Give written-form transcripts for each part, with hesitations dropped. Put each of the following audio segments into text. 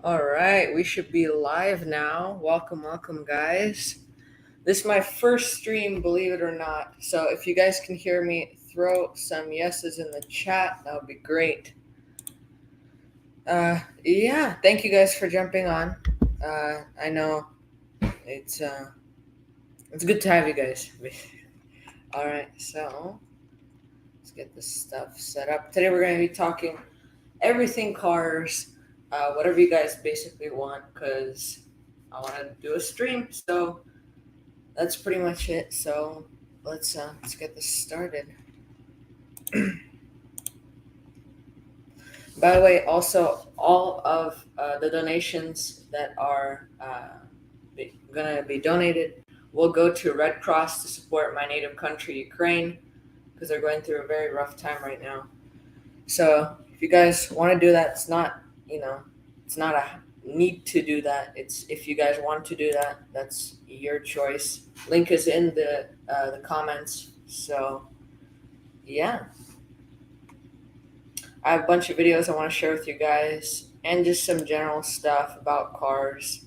All right, we should be live now. Welcome, welcome, guys. This is my first stream, believe it or not. So if you guys can hear me, throw some yeses in the chat. That would be great. Yeah, thank you guys for jumping on. I know it's uh, it's good to have you guys. All right, so let's get this stuff set up. Today we're going to be talking everything cars, whatever you guys basically want, because I want to do a stream. So that's pretty much it. So let's get this started. By the way, also all of the donations that are gonna be donated will go to Red Cross to support my native country, Ukraine, because they're going through a very rough time right now. So if you guys want to do that, it's not a need to do that. It's if you guys want to do that, that's your choice. Link is in the comments. So yeah, I have a bunch of videos I want to share with you guys, and just some general stuff about cars.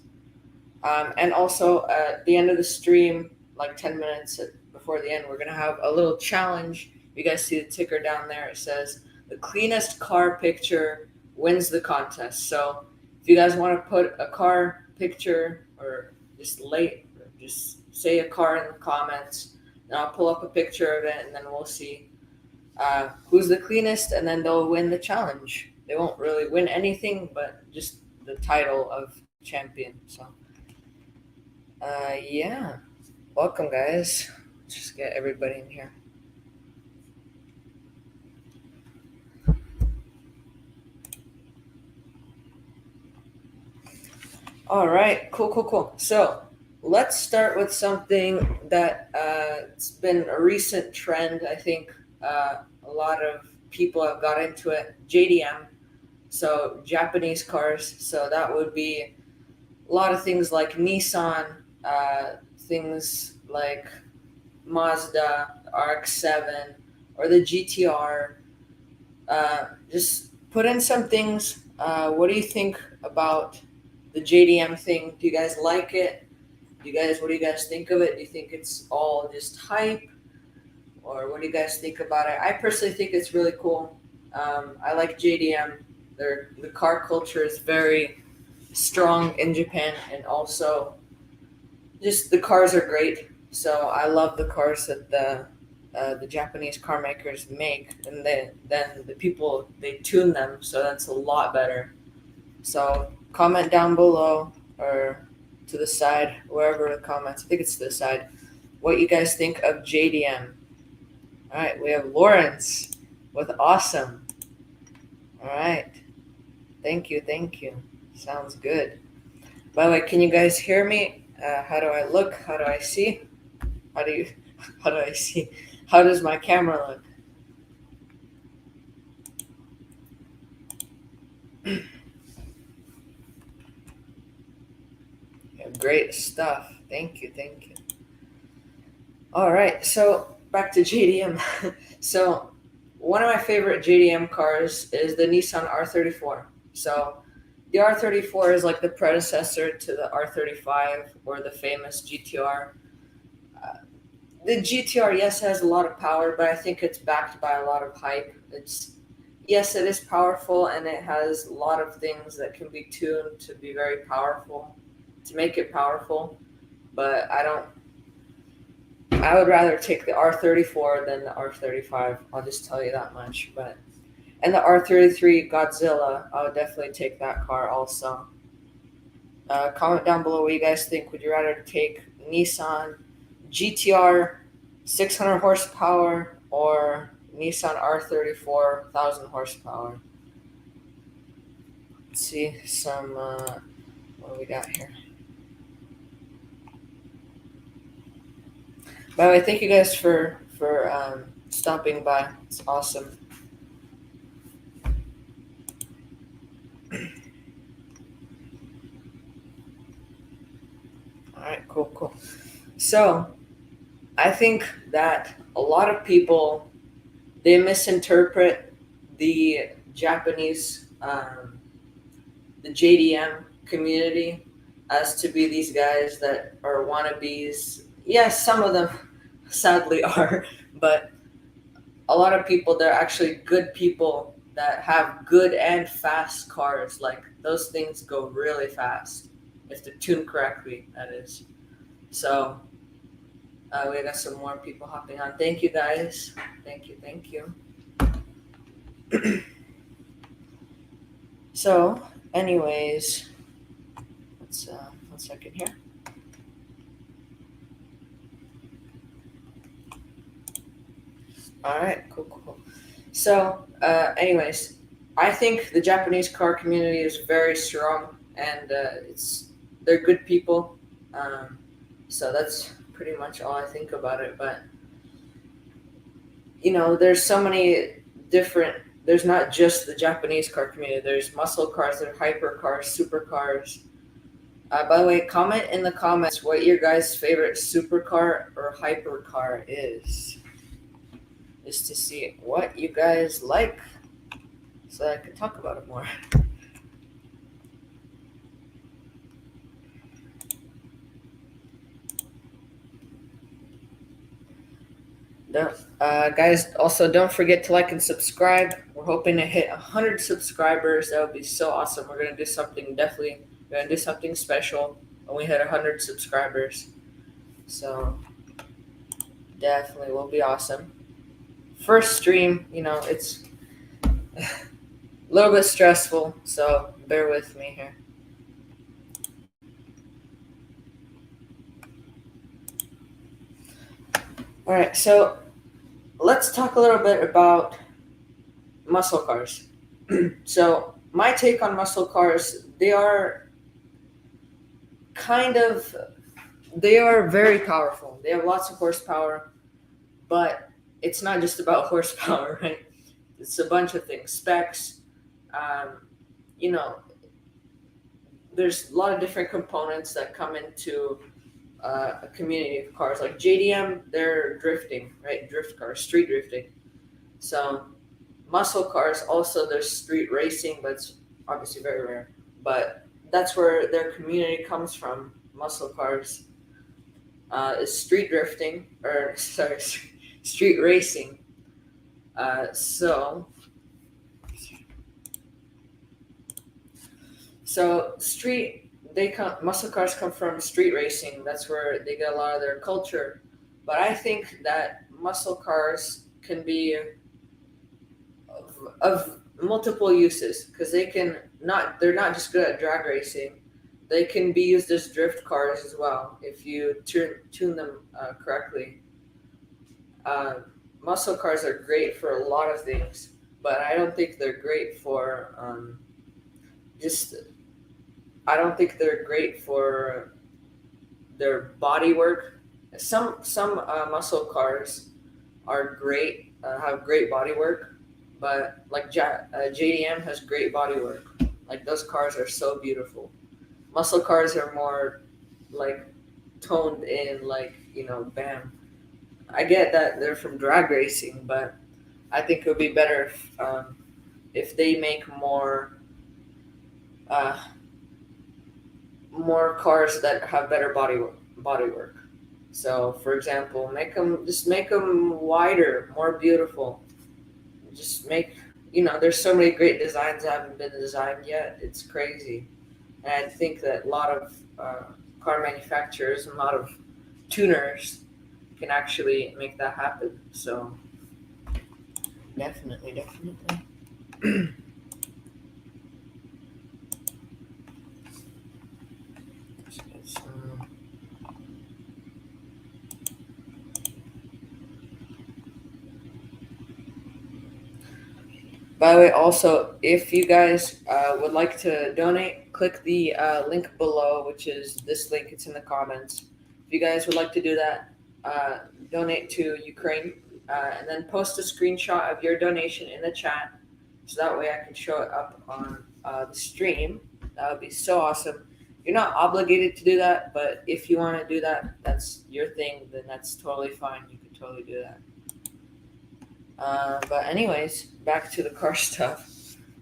And also at the end of the stream, like 10 minutes before the end, we're gonna have a little challenge. You guys see the ticker down there? It says the cleanest car picture wins the contest. So if you guys want to put a car picture or just say a car in the comments, and I'll pull up a picture of it, and then we'll see who's the cleanest, and then they'll win the challenge. They won't really win anything, but just the title of champion. So yeah. Welcome, guys. Let's just get everybody in here. All right. Cool. So let's start with something that it's been a recent trend. I think a lot of people have got into it. JDM. So Japanese cars. So that would be a lot of things like Nissan, things like Mazda, RX-7, or the GTR. Just put in some things. What do you think about the JDM thing? Do you guys like it? What do you guys think of it? Do you think it's all just hype, or what do you guys think about it? I personally think it's really cool. I like JDM. The car culture is very strong in Japan, and also just the cars are great. So I love the cars that the Japanese car makers make, and then the people they tune them, so that's a lot better. So comment down below or to the side, wherever the comments. I think it's to the side. What you guys think of JDM? All right, we have Lawrence with awesome. All right, thank you. Sounds good. By the way, can you guys hear me? How do I look? How do I see? How do you? How do I see? How does my camera look? Yeah, great stuff. Thank you. All right, so back to JDM. So one of my favorite JDM cars is the Nissan R34. So the R34 is like the predecessor to the R35 or the famous GTR. Uh, the GTR, yes, has a lot of power, but I think it's backed by a lot of hype. It's Yes, it is powerful, and it has a lot of things that can be tuned to be very powerful, to make it powerful. But I don't. I would rather take the R34 than the R35. I'll just tell you that much. And the R33 Godzilla, I would definitely take that car also. Comment down below what you guys think. Would you rather take Nissan GTR 600 horsepower or Nissan R34 1000 horsepower? Let's see some. What do we got here? By the way, thank you guys for stopping by. It's awesome. All right, cool. So I think that a lot of people they misinterpret the Japanese the JDM community as to be these guys that are wannabes. Yes, some of them sadly are, but a lot of people, they're actually good people that have good and fast cars. Like those things go really fast if they're tuned correctly, that is. So we got some more people hopping on. Thank you guys. Thank you, thank you. So, anyways, let's 1 second here. All right, cool, cool, cool. So, anyways, I think the Japanese car community is very strong, and they're good people. Um, so that's pretty much all I think about it. But there's so many different. There's not just the Japanese car community. There's muscle cars, there's hyper cars, supercars. By the way, comment in the comments what your guys' favorite supercar or hypercar is. Just to see what you guys like, so I can talk about it more. Guys, also don't forget to like and subscribe. We're hoping to hit 100 subscribers. That would be so awesome. We're gonna do something special when we hit 100 subscribers. So definitely will be awesome. First stream, it's a little bit stressful, so bear with me here. All right, so let's talk a little bit about muscle cars. So my take on muscle cars, they are very powerful. They have lots of horsepower, but it's not just about horsepower, right? It's a bunch of things, specs. Um, you know, there's a lot of different components that come into a community of cars. Like JDM, they're drifting, right? Drift cars, street drifting. So muscle cars also, there's street racing, but it's obviously very rare. But that's where their community comes from. Muscle cars is street drifting, or sorry, street racing. So muscle cars come from street racing. That's where they get a lot of their culture. But I think that muscle cars can be of multiple uses, because they're not just good at drag racing. They can be used as drift cars as well if you tune them correctly. Muscle cars are great for a lot of things, but I don't think they're great for just. I don't think they're great for their body work. Some muscle cars are great, have great body work, but like JDM has great body work. Like those cars are so beautiful. Muscle cars are more like toned in, like bam. I get that they're from drag racing, but I think it would be better if they make uh, more cars that have better body work. So, for example, make them wider, more beautiful. Just make there's so many great designs that haven't been designed yet. It's crazy, and I think that a lot of car manufacturers and a lot of tuners can actually make that happen. So, definitely. By the way, also, if you guys would like to donate, click the link below, which is this link. It's in the comments. If you guys would like to do that, donate to Ukraine, and then post a screenshot of your donation in the chat, so that way I can show it up on the stream. That would be so awesome. You're not obligated to do that, but if you want to do that, that's your thing. Then that's totally fine. You can totally do that. But anyways, back to the car stuff.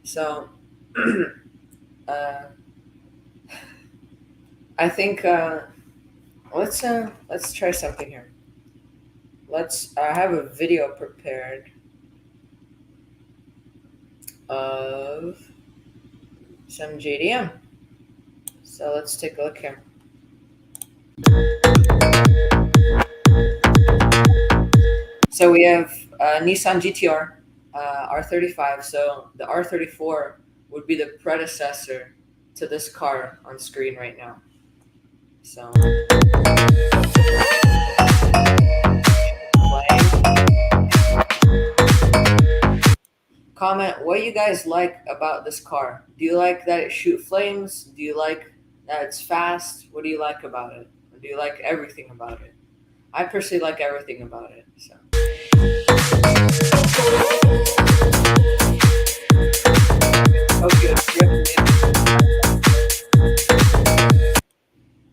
So, I think let's try something here. Let's I have a video prepared of some JDM. So let's take a look here. So we have Nissan GTR R35. So the R34 would be the predecessor to this car on screen right now. So comment what you guys like about this car. Do you like that it shoot flames? Do you like that it's fast? What do you like about it? Or do you like everything about it? I personally like everything about it. So. Okay.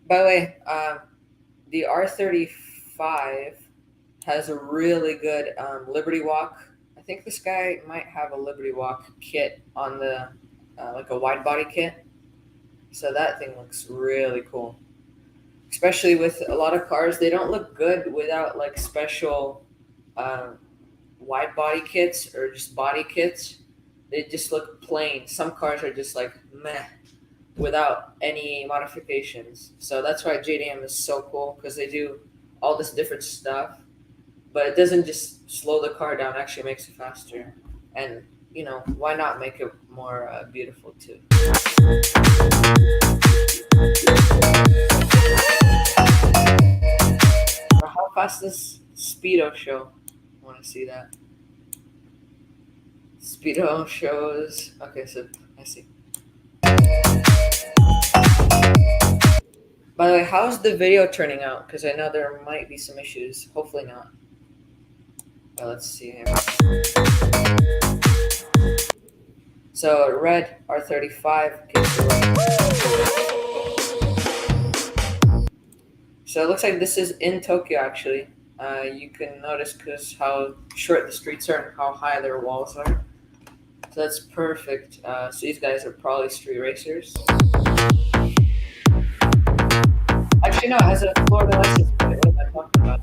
By the way, the R35 has a really good Liberty Walk. I think this guy might have a Liberty Walk kit on the like a wide body kit. So that thing looks really cool. Especially with a lot of cars, they don't look good without like special wide body kits or just body kits. They just look plain. Some cars are just like meh without any modifications. So that's why JDM is so cool because they do all this different stuff, but it doesn't just slow the car down, it actually makes it faster. And, you know, why not make it more beautiful too? How fast does Speedo show? I want to see that. Speedo shows. Okay, so I see. By the way, how's the video turning out? Because I know there might be some issues. Hopefully not. Well, let's see here. So red R35. Okay, so it looks like this is in Tokyo actually. You can notice because how short the streets are and how high their walls are. So that's perfect. So these guys are probably street racers. Actually, no, it has a Florida license plate. What am I talking about?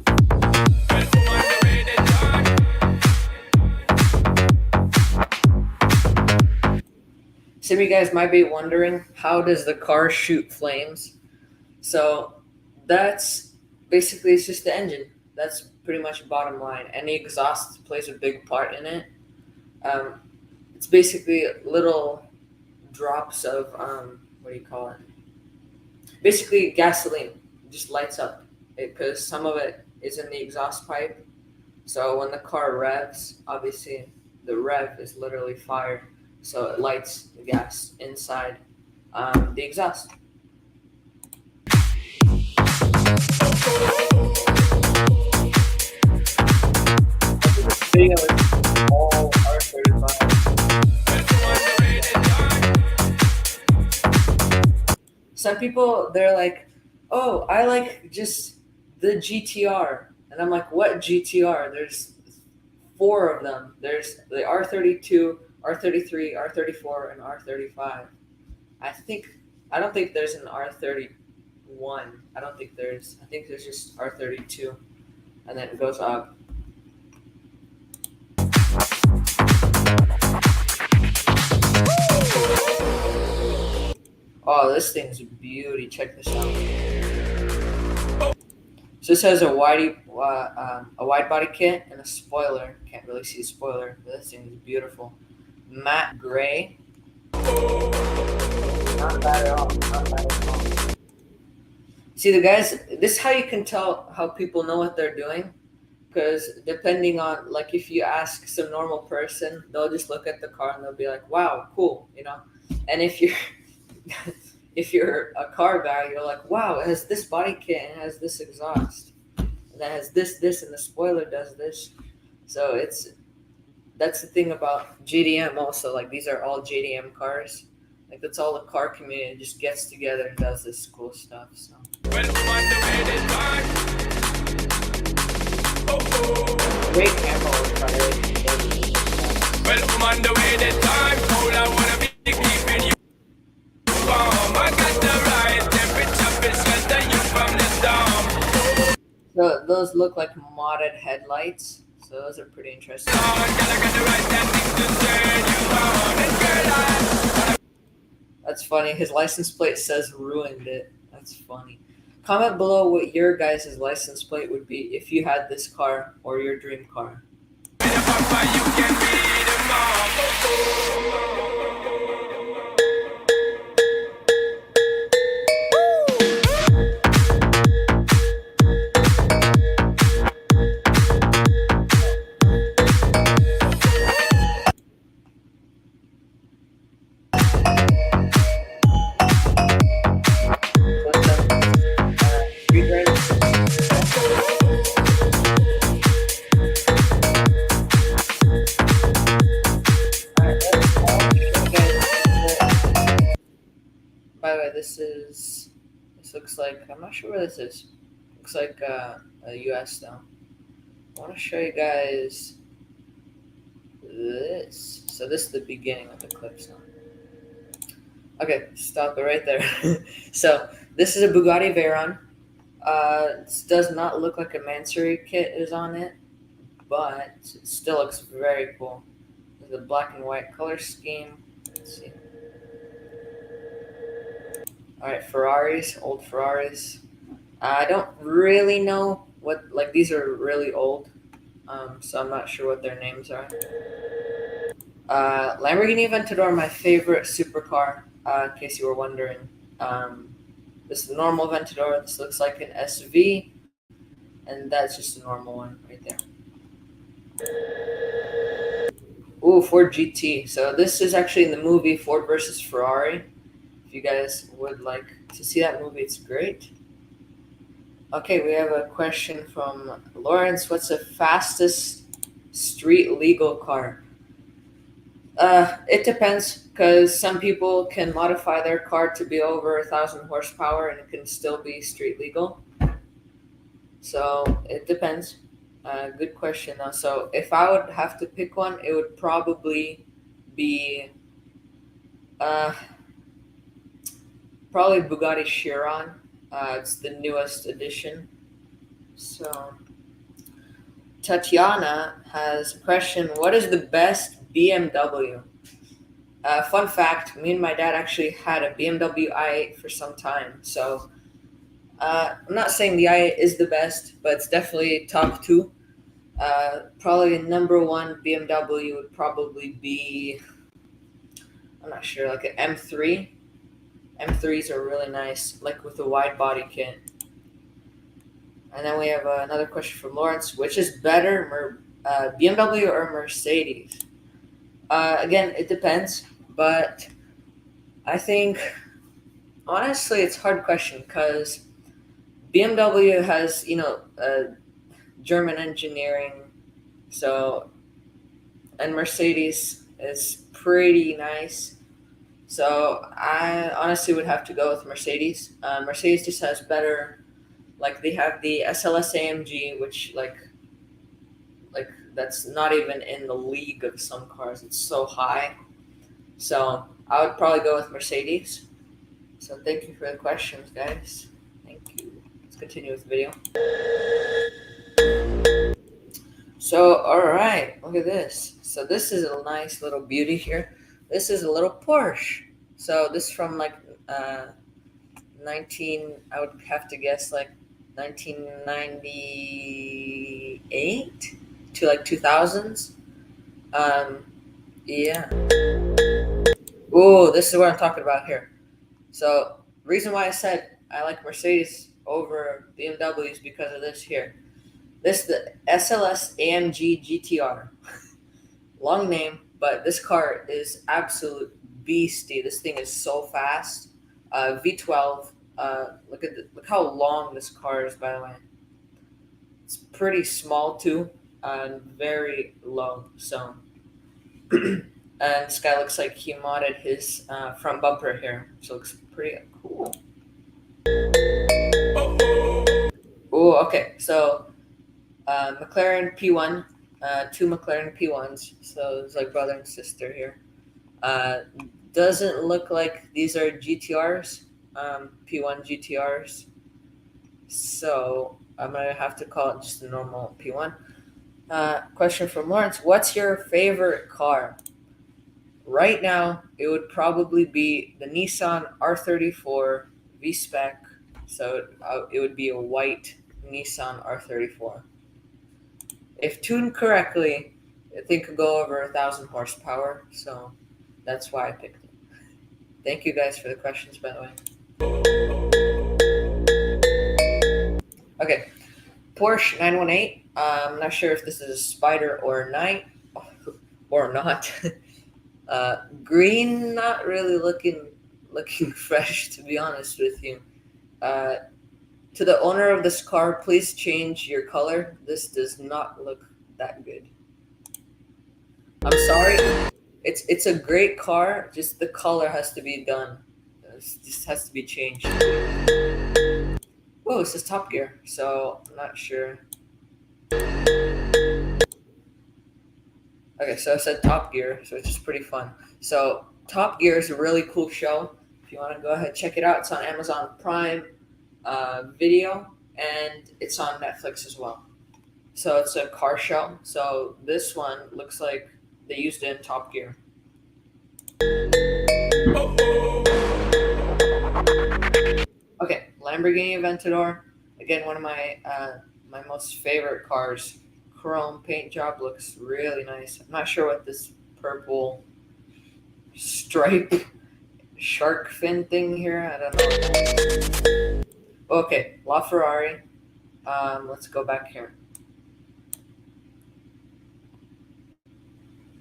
Some of you guys might be wondering, how does the car shoot flames? So that's basically, it's just the engine. That's pretty much bottom line. And the exhaust plays a big part in it. It's basically little drops of, what do you call it? Basically gasoline just lights up because some of it is in the exhaust pipe. So when the car revs, obviously the rev is literally fire. So it lights the gas inside the exhaust. This video is all R35. Some people, they're like, oh, I like just the GTR. And I'm like, what GTR? There's 4 of them. There's the R32, R33, R34, and R35. I don't think there's an R31. I think there's just R32. And then it goes up. Oh, this thing's a beauty. Check this out. So this has a wide body kit and a spoiler. Can't really see a spoiler, but this thing is beautiful. Matte gray. Not bad at all. Not bad at all. See, the guys, this is how you can tell how people know what they're doing. Because depending on, like, if you ask some normal person, they'll just look at the car and they'll be like, wow, cool, you know? And if you're a car guy, you're like, wow, it has this body kit and it has this exhaust. And that has this, and the spoiler does this. So that's the thing about JDM also. Like, these are all JDM cars. Like, that's all the car community just gets together and does this cool stuff. So. Great camera work, by the way. Well, I'm on the way this time. All I wanna be keeping you warm. I got the right temperature, those look like modded headlights, so those are pretty interesting. That's funny. His license plate says ruined it. That's funny. Comment below what your guys' license plate would be if you had this car or your dream car. By the way, this looks like, I'm not sure where this is. Looks like a US though. I want to show you guys this. So this is the beginning of the clips now. Okay, stop it right there. So this is a Bugatti Veyron. This does not look like a Mansory kit is on it, but it still looks very cool. There's a black and white color scheme. Let's see. All right, Ferraris, old Ferraris. I don't really know what, like, these are really old, so I'm not sure what their names are. Lamborghini Aventador, my favorite supercar, in case you were wondering. This is a normal Aventador. This looks like an SV, and that's just a normal one right there. Ooh, Ford GT. So this is actually in the movie Ford versus Ferrari. If you guys would like to see that movie, it's great. Okay, we have a question from Lawrence. What's the fastest street legal car? It depends, because some people can modify their car to be over 1,000 horsepower and it can still be street legal. So it depends. Good question though. So if I would have to pick one, it would probably be probably Bugatti Chiron. It's the newest edition. So Tatiana has a question. What is the best BMW? Fun fact, me and my dad actually had a BMW i8 for some time. So I'm not saying the i8 is the best, but it's definitely top two. Probably number one BMW would probably be, I'm not sure, like an M3. M3s are really nice, like with a wide body kit. And then we have another question from Lawrence. Which is better, BMW or Mercedes? Again, it depends, but I think, honestly, it's a hard question because BMW has, German engineering, so, and Mercedes is pretty nice. So I honestly would have to go with Mercedes. Mercedes just has better, like they have the SLS AMG, which like that's not even in the league of some cars. It's so high. So I would probably go with Mercedes. So thank you for the questions, guys. Thank you. Let's continue with the video. So, all right, look at this. So this is a nice little beauty here. This is a little Porsche. So this is from like 19, I would have to guess like 1998 to like 2000s. Yeah. Oh, this is what I'm talking about here. So reason why I said I like Mercedes over BMW is because of this here. This is the SLS AMG GTR. Long name, but this car is absolute beastie. This thing is so fast. V12. Look how long this car is, by the way. It's pretty small too, and very low. So, and this guy looks like he modded his front bumper here, which looks pretty cool. Oh, okay. So, McLaren P1. Two McLaren P1s, so it's like brother and sister here. Doesn't look like these are GTRs, P1 GTRs. So I'm gonna have to call it just a normal P1. Question from Lawrence: what's your favorite car? Right now, it would probably be the Nissan R34 V-Spec. So it would be a white Nissan R34. If tuned correctly, I think it could go over 1,000 horsepower. So that's why I picked it. Thank you guys for the questions, by the way. Okay, Porsche 918. I'm not sure if this is a Spider or a Knight or not. Green, not really looking fresh, to be honest with you. Uh, to the owner of this car, please change your color. This does not look that good. I'm sorry. It's a great car. Just the color has to be done. This has to be changed. Oh, this is Top Gear, so I'm not sure. Okay, so I said Top Gear, so it's just pretty fun. So Top Gear is a really cool show. If you want to go ahead, check it out. It's on Amazon Prime Video, and it's on Netflix as well. So it's a car show. So this one looks like they used it in Top Gear. Okay, Lamborghini Aventador. Again, one of my most favorite cars. Chrome paint job looks really nice. I'm not sure what this purple stripe shark fin thing here. I don't know. Okay, LaFerrari. Let's go back here.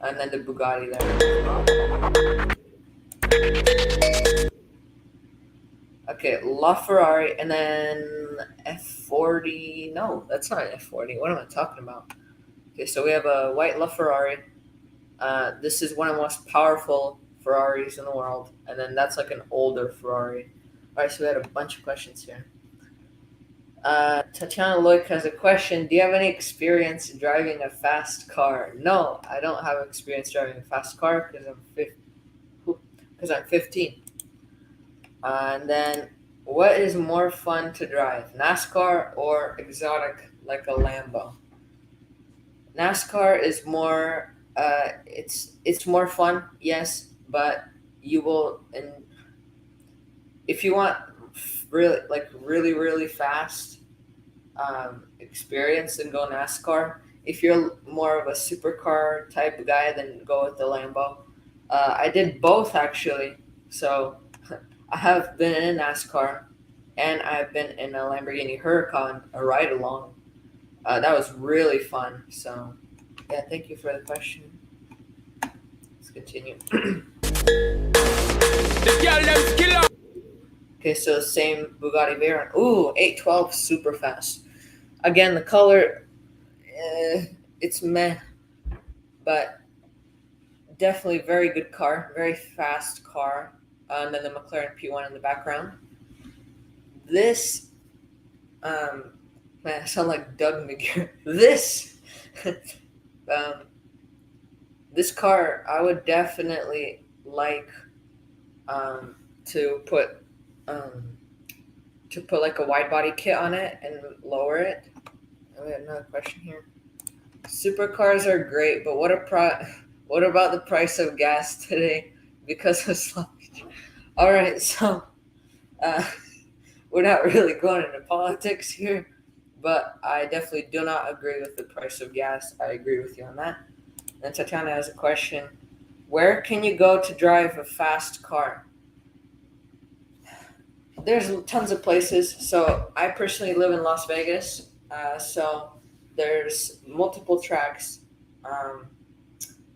And then the Bugatti there. Okay, LaFerrari, and then F40. No, that's not an F40. What am I talking about? Okay, so we have a white LaFerrari. This is one of the most powerful Ferraris in the world, and then that's like an older Ferrari. All right, so we had a bunch of questions here. Tatiana Loik has a question. Do you have any experience driving a fast car? No, I don't have experience driving a fast car because I'm 15. And then, what is more fun to drive, NASCAR or exotic like a Lambo? NASCAR is more. It's more fun, yes, but you will, and if you want really fast experience, then go NASCAR. If you're more of a supercar type of guy, then go with the Lambo. I did both actually, so. I have been in a NASCAR, and I've been in a Lamborghini Huracan, a ride along. That was really fun. So, yeah, thank you for the question. Let's continue. Okay, so same Bugatti Veyron. Ooh, 812, super fast. Again, the color, it's meh, but definitely very good car, very fast car. And then the McLaren P1 in the background. This, man, I sound like Doug McGee. This car, I would definitely like to put like a wide body kit on it and lower it. We have another question here. Supercars are great, but what about the price of gas today because of sloppage? All right, so we're not really going into politics here, but I definitely do not agree with the price of gas. I agree with you on that. And Tatiana has a question. Where can you go to drive a fast car? There's tons of places. So I personally live in Las Vegas, so there's multiple tracks.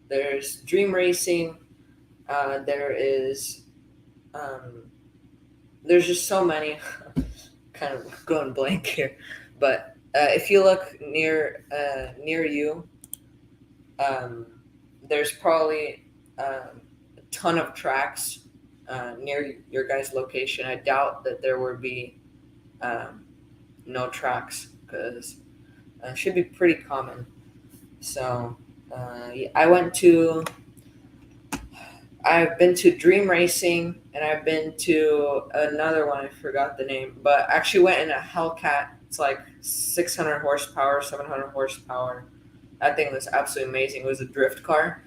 There's Dream Racing. There's just so many. Kind of going blank here, but if you look near you, there's probably a ton of tracks near your guys' location. I doubt that there would be no tracks because it should be pretty common. So I've been to Dream Racing, and I've been to another one. I forgot the name, but I actually went in a Hellcat It's like 600 horsepower, 700 horsepower. That thing was absolutely amazing. It was a drift car.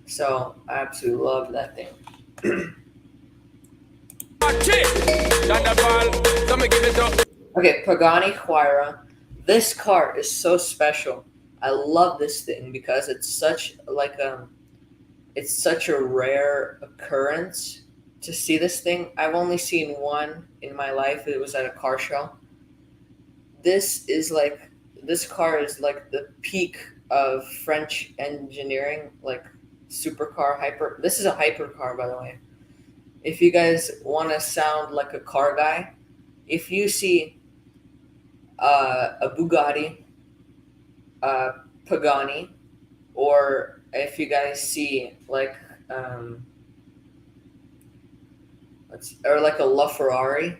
So I absolutely love that thing. Okay, Pagani Huayra. This car is so special. I love this thing because it's such a rare occurrence to see this thing. I've only seen one in my life. It was at a car show. This car is like the peak of French engineering, like supercar hyper. This is a hypercar, by the way. If you guys want to sound like a car guy, if you see a Bugatti, Pagani, or if you guys see like or like a LaFerrari,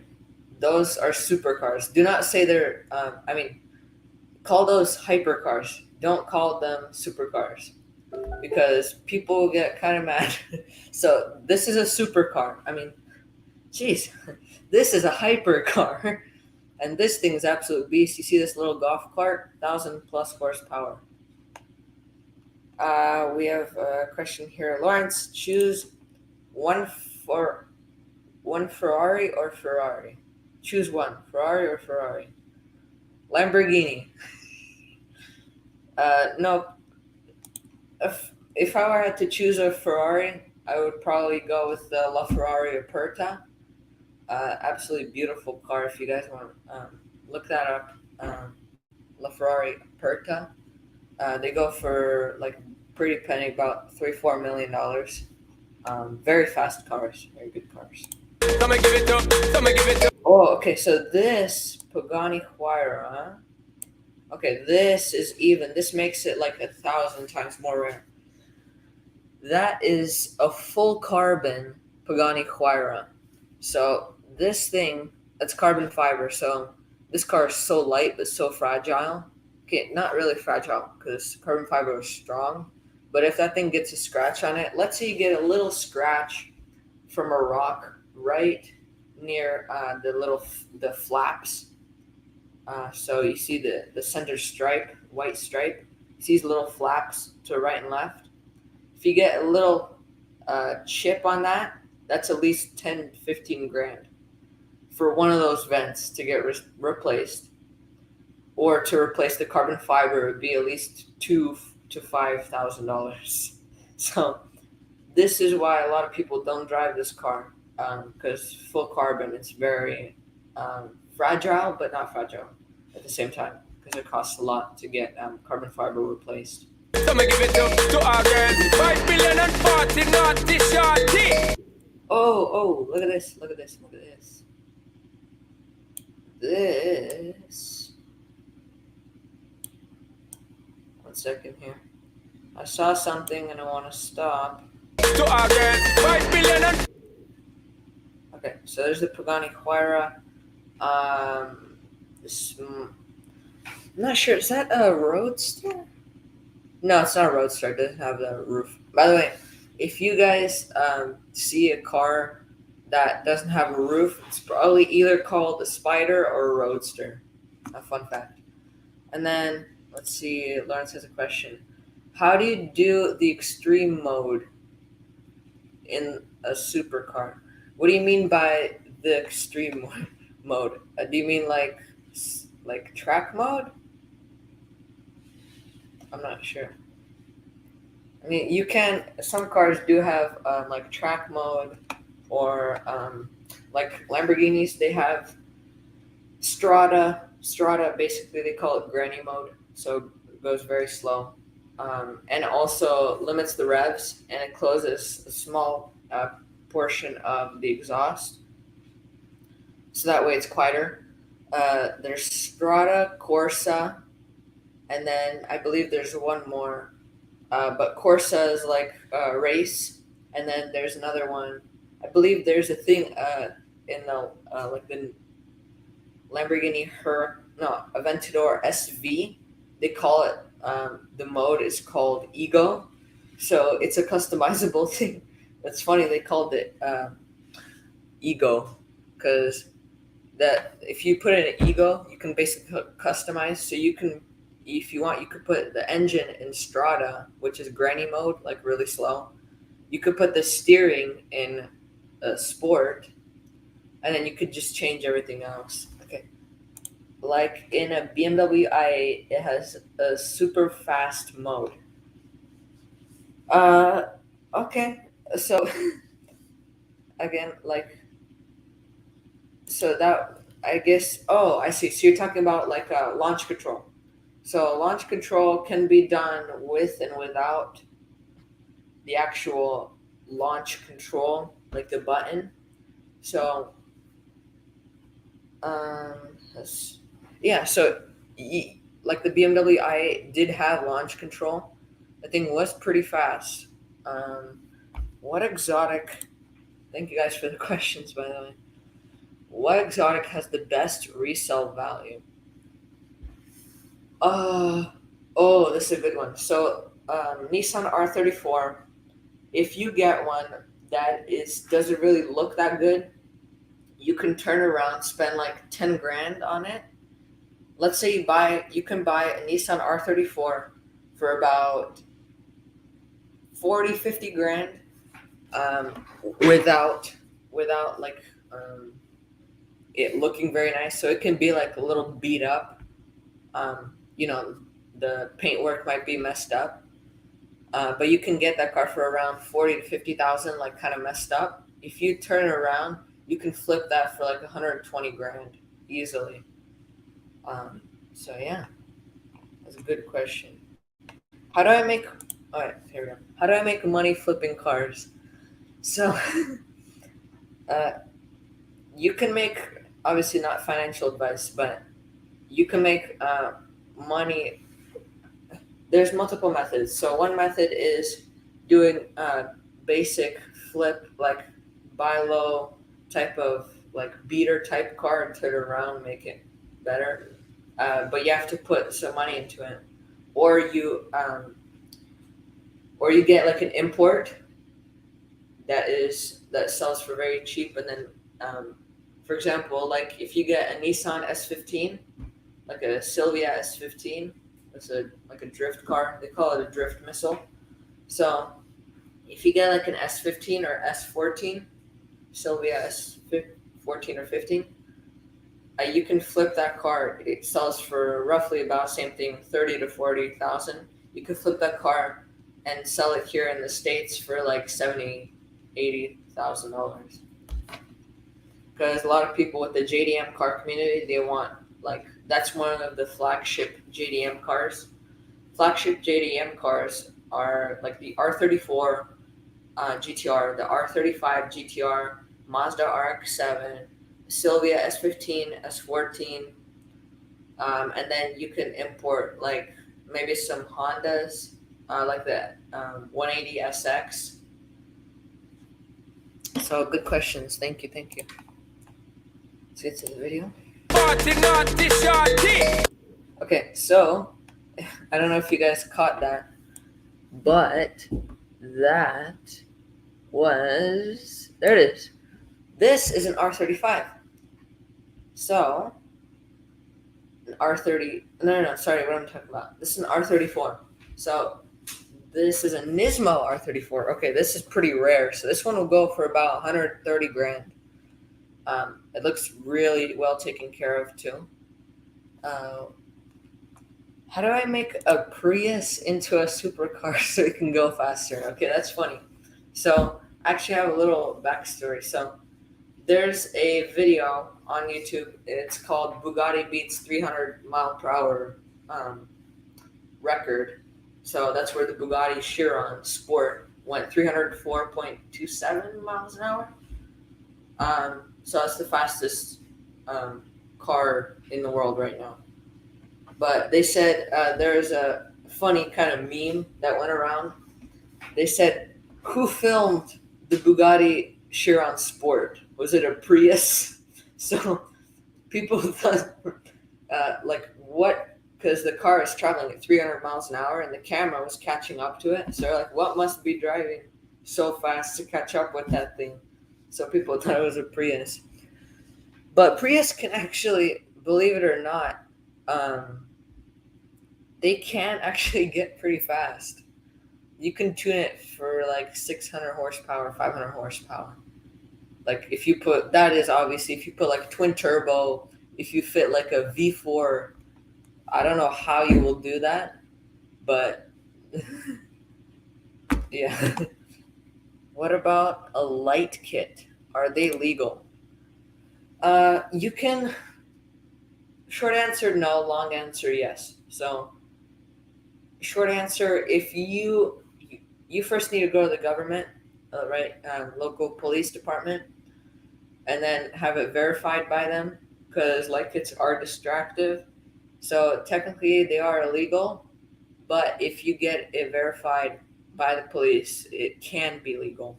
those are supercars. Do not say they're. Call those hypercars. Don't call them supercars because people get kind of mad. So this is a supercar. Jeez, this is a hypercar, and this thing is absolute beast. You see this little golf cart, 1,000+ horsepower. We have a question here, Lawrence. Choose one Ferrari or Ferrari. Choose one, Ferrari or Ferrari. Lamborghini. No. If I were to choose a Ferrari, I would probably go with the LaFerrari Aperta. Absolutely beautiful car. If you guys want to look that up, LaFerrari Aperta. They go for like pretty penny, about $3-4 million. Very fast cars, very good cars. Oh, okay. So this Pagani Huayra. Okay, this is even. This makes it like 1,000 times more rare. That is a full carbon Pagani Huayra. So this thing, that's carbon fiber. So this car is so light but so fragile. Okay, not really fragile because carbon fiber is strong. But if that thing gets a scratch on it, let's say you get a little scratch from a rock right near the flaps. So you see the center stripe, white stripe. You see these little flaps to right and left. If you get a little chip on that, that's at least 10-15 grand for one of those vents to get replaced. Or to replace the carbon fiber would be at least $2,000 to $5,000. So this is why a lot of people don't drive this car, because full carbon, it's very fragile, but not fragile at the same time, because it costs a lot to get carbon fiber replaced. So give it to our girls. 5 billion and 40 naughty shorty. Oh, look at this. This. 1 second here. I saw something and I want to stop. To our girls. 5 billion and... Okay, so there's the Pagani Huayra. I'm not sure. Is that a Roadster? No, it's not a Roadster. It doesn't have the roof. By the way, if you guys see a car that doesn't have a roof, it's probably either called a Spider or a Roadster. A fun fact. And then, let's see, Lawrence has a question. How do you do the extreme mode in a supercar? What do you mean by the extreme mode? Do you mean like track mode? I'm not sure. I mean, you can. Some cars do have like track mode, or like Lamborghinis, they have Strada. Strada, basically, they call it granny mode, so it goes very slow, and also limits the revs, and it closes a small portion of the exhaust, so that way it's quieter. There's Strada, Corsa, and then I believe there's one more, but Corsa is like race, and then there's another one. I believe there's a thing in the like the Lamborghini Aventador SV. They call it the mode is called Ego, so it's a customizable thing. It's funny they called it Ego because that if you put in an Ego, you can basically customize. So you can, if you want, you could put the engine in Strada, which is granny mode, like really slow. You could put the steering in Sport, and then you could just change everything else. Okay. Like in a BMW i8, it has a super fast mode. Uh, okay. So again, like, so that, I guess, oh, I see. So you're talking about like launch control. So launch control can be done with and without the actual launch control, like the button. So, um, yeah. So, like the BMW i did have launch control. The thing was pretty fast. Um, what exotic? Thank you guys for the questions, by the way. What exotic has the best resale value? Uh, oh, this is a good one. So, Nissan R34. If you get one that doesn't really look that good, you can turn around, spend like 10 grand on it. Let's say you can buy a Nissan R34 for about 40, 50 grand, um, without like it looking very nice. So it can be like a little beat up. The paintwork might be messed up, but you can get that car for around 40 to 50,000, like kind of messed up. If you turn it around, you can flip that for like 120 grand easily. So yeah, that's a good question. How do I make? All right, here we go. How do I make money flipping cars? So, uh, you can make, obviously not financial advice, but you can make money. There's multiple methods. So one method is doing basic flip, like buy low type of like beater type car and turn it around, make it better. But you have to put some money into it, or you get like an import that sells for very cheap, and then for example, like if you get a Nissan S15, like a Silvia S15, it's like a drift car. They call it a drift missile. So if you get like an S15 or S14, Silvia S14 or 15, you can flip that car. It sells for roughly about the same thing, 30 to 40,000. You can flip that car and sell it here in the States for like 70, $80,000. Because a lot of people with the JDM car community, they want, like, that's one of the flagship JDM cars. Flagship JDM cars are like the R34 GTR, the R35 GTR, Mazda RX-7, Silvia S15, S14, and then you can import like maybe some Hondas, like the 180 SX. So good questions. Thank you. Let's get to the video. Okay, so I don't know if you guys caught that, but that was, there it is. This is an R35. So an R30. No. Sorry, what I'm talking about. This is an R34. So this is a Nismo R34. Okay, this is pretty rare. So this one will go for about 130 grand. It looks really well taken care of too. How do I make a Prius into a supercar so it can go faster? Okay, that's funny. So I actually have a little backstory. So there's a video on YouTube. It's called Bugatti Beats 300 mile per hour record. So that's where the Bugatti Chiron Sport went 304.27 miles an hour. So that's the fastest car in the world right now. But they said there's a funny kind of meme that went around. They said, who filmed the Bugatti Chiron Sport? Was it a Prius? So people thought, like, what? Because the car is traveling at 300 miles an hour and the camera was catching up to it. So they're like, what must be driving so fast to catch up with that thing? So people thought it was a Prius. But Prius can actually, believe it or not, um, they can actually get pretty fast. You can tune it for like 600 horsepower, 500 horsepower. Like if you put, that is obviously if you put like twin turbo, if you fit like a V4, I don't know how you will do that, but yeah. What about a light kit? Are they legal? You can, short answer no, long answer yes. So short answer, if you first need to go to the government, right, local police department, and then have it verified by them, because light kits are distractive. So technically they are illegal, but if you get it verified by the police, it can be legal.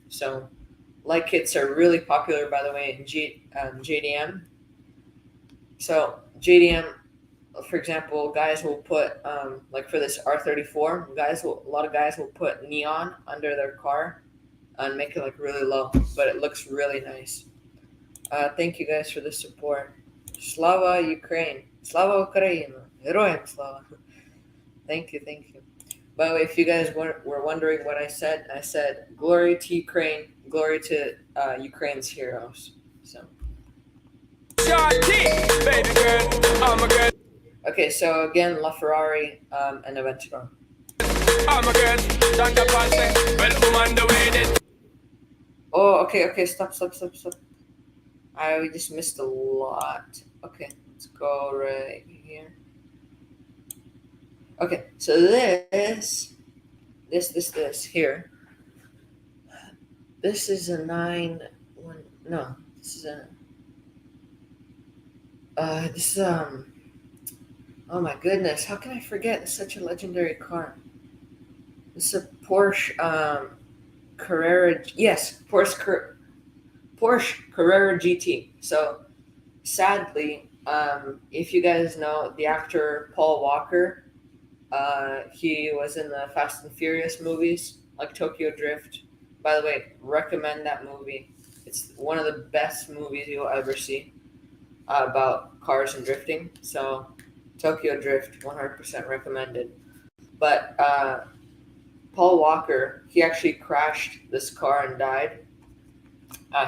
So light kits are really popular, by the way, in JDM. So JDM, for example, guys will put like for this R34, a lot of guys will put neon under their car and make it like really low, but it looks really nice. Thank you guys for the support. Slava Ukraine, Slava Ukraina, Heroям Slava. Thank you, thank you. By the way, if you guys were wondering what I said glory to Ukraine, glory to Ukraine's heroes. So. Baby girl, I'm a girl. Okay, so again, LaFerrari and Aventador. I'm a girl, Thunder Passing, well, on the way. Oh, okay, stop. I just missed a lot. Okay, let's go right here. Okay, so this here. This is a 9-1. No, this is a. This is Oh my goodness, how can I forget? It's such a legendary car. This is a Porsche Carrera. Yes, Porsche Carrera GT. So sadly, if you guys know the actor Paul Walker, he was in the Fast and Furious movies, like Tokyo Drift. By the way, recommend that movie. It's one of the best movies you'll ever see about cars and drifting. So, Tokyo Drift, 100% recommended. But Paul Walker, he actually crashed this car and died.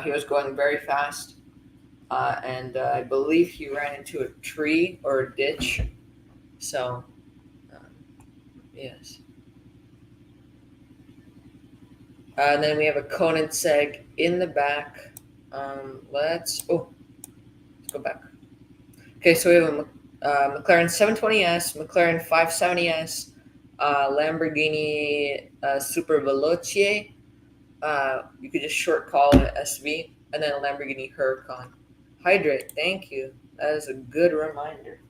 He was going very fast, and I believe he ran into a tree or a ditch. So, yes. And then we have a Koenigsegg in the back. Let's go back. Okay, so we have a McLaren 720S, McLaren 570S, Lamborghini Super Veloce. You could just short call it SV, and then a Lamborghini Huracan. Hydrate, thank you. That is a good reminder.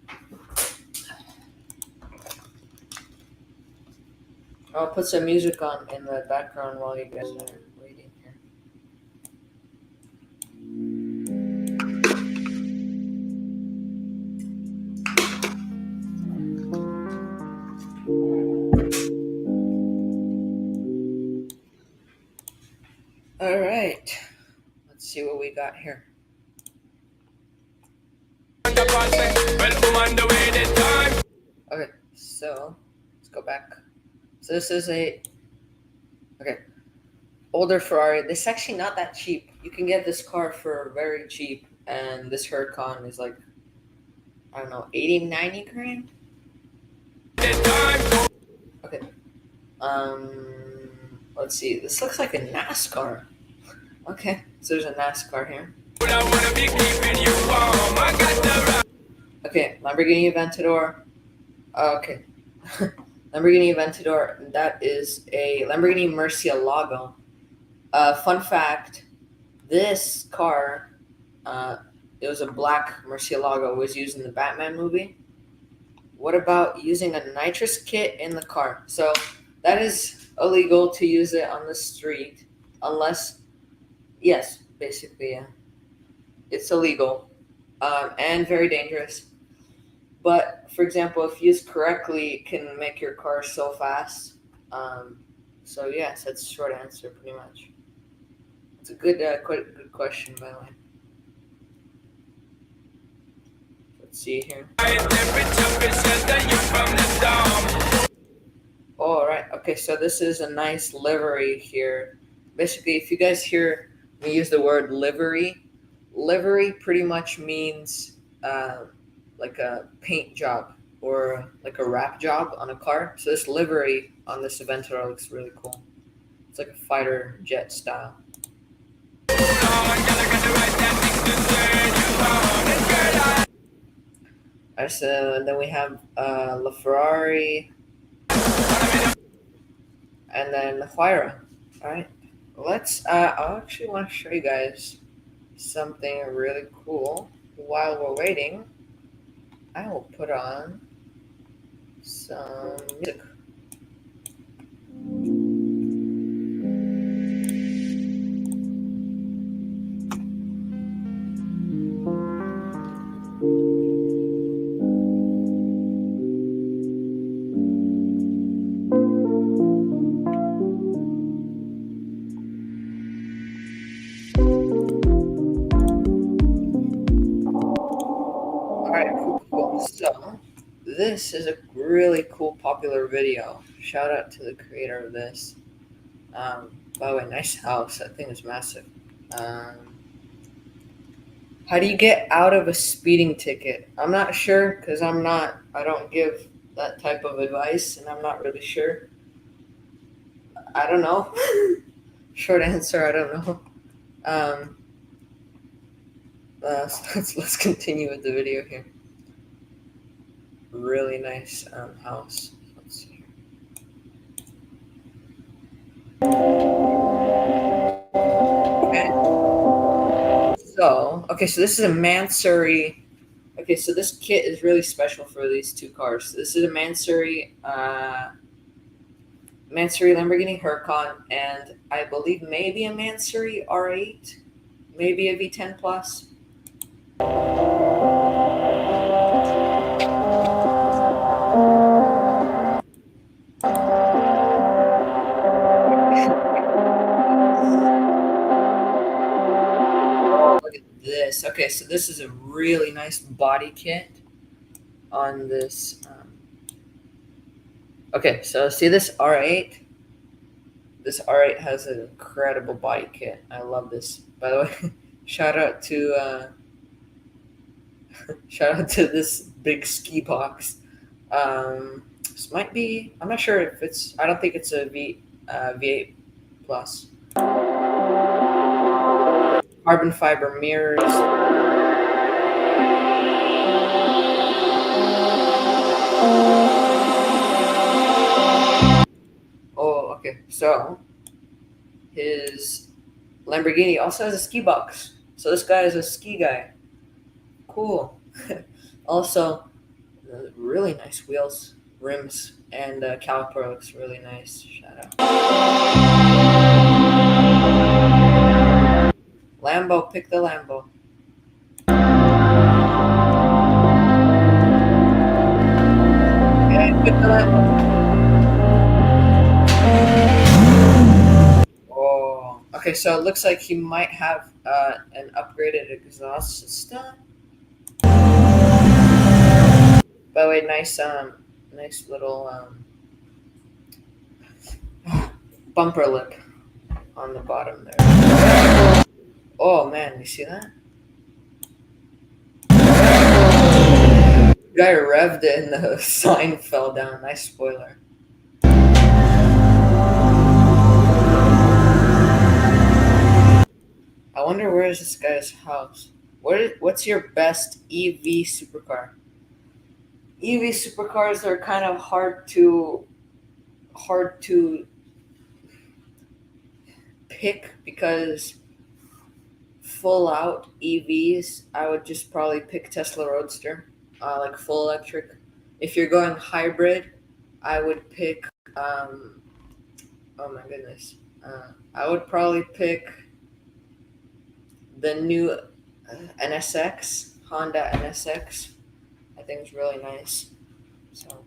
I'll put some music on in the background while you guys are waiting here. All right, let's see what we got here. Okay, so let's go back. So this is older Ferrari. This is actually not that cheap. You can get this car for very cheap, and this Huracan is like, I don't know, 80, 90 grand? Okay. Let's see. This looks like a NASCAR. Okay, so there's a NASCAR here. Okay, Lamborghini Aventador. Okay. Lamborghini Aventador, that is a Lamborghini Murcielago. Fun fact, this car, it was a black Murcielago, was used in the Batman movie. What about using a nitrous kit in the car? So that is illegal to use it on the street unless, yes, basically, yeah. It's illegal and very dangerous. But for example, if used correctly, it can make your car so fast. So yes, that's the short answer, pretty much. It's a good, quite a good question, by the way. see here. All right. Okay, so this is a nice livery here. Basically, if you guys hear me use the word livery, livery pretty much means like a paint job or like a wrap job on a car. So this livery on this Aventador looks really cool. It's like a fighter jet style. Alright, so then we have LaFerrari and then the Huayra. Alright, let's, I actually want to show you guys something really cool. While we're waiting, I will put on some music. Alright, cool. So, this is a really cool, popular video. Shout out to the creator of this. By the way, nice house. That thing is massive. How do you get out of a speeding ticket? I'm not sure because I don't give that type of advice and I'm not really sure. I don't know. Short answer, I don't know. Let's continue with the video here. Really nice house. Let's see here. Okay, so this is a Mansory. Okay, so this kit is really special for these two cars. This is a Mansory Lamborghini Huracan, and I believe maybe a Mansory R8, maybe a V10 Plus. This. Okay, so this is a really nice body kit on this. Okay, so see this R8? This R8 has an incredible body kit. I love this. By the way, shout out to this big ski box. This might be. I'm not sure if it's. I don't think it's a V8 Plus. Carbon fiber mirrors. Oh, okay. So his Lamborghini also has a ski box. So this guy is a ski guy. Cool. Also, really nice wheels, rims, and caliper looks really nice. Shout out. Lambo, pick the Lambo. Okay, pick the Lambo. Oh, okay. So it looks like he might have an upgraded exhaust system. By the way, nice little bumper lip on the bottom there. Oh man, you see that? Guy revved it and the sign fell down. Nice spoiler. I wonder where is this guy's house? What's your best EV supercar? EV supercars are kind of hard to pick because full out EVs, I would just probably pick Tesla Roadster, like full electric. If you're going hybrid, I would pick oh my goodness, I would probably pick the new NSX, Honda NSX. I think it's really nice. So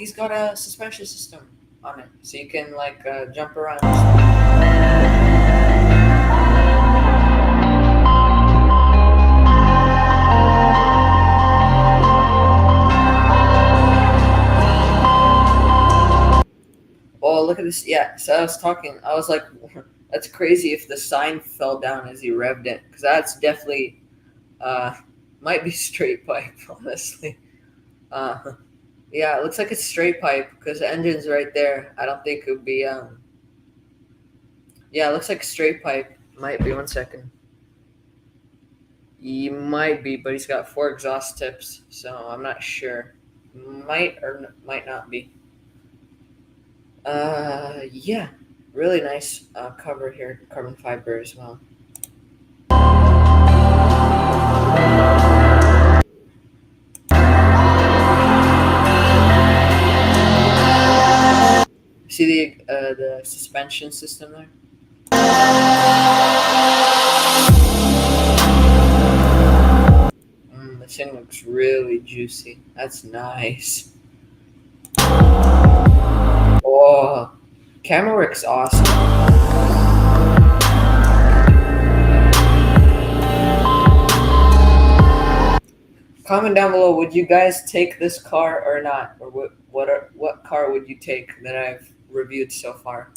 he's got a suspension system on it, so you can like jump around and stuff. Oh, look at this! Yeah, so I was talking. I was like, that's crazy if the sign fell down as he revved it, because that's definitely uh might be straight pipe, honestly. Uh, yeah, it looks like it's straight pipe because the engine's right there. I don't think it would be. Yeah, it looks like straight pipe. Might be. One second. He might be, but he's got four exhaust tips, so I'm not sure. Might or might not be. Yeah, really nice cover here, carbon fiber as well. See the suspension system there? This thing looks really juicy. That's nice. Oh, camera work's awesome. Comment down below. Would you guys take this car or not, or what car would you take that I've reviewed so far?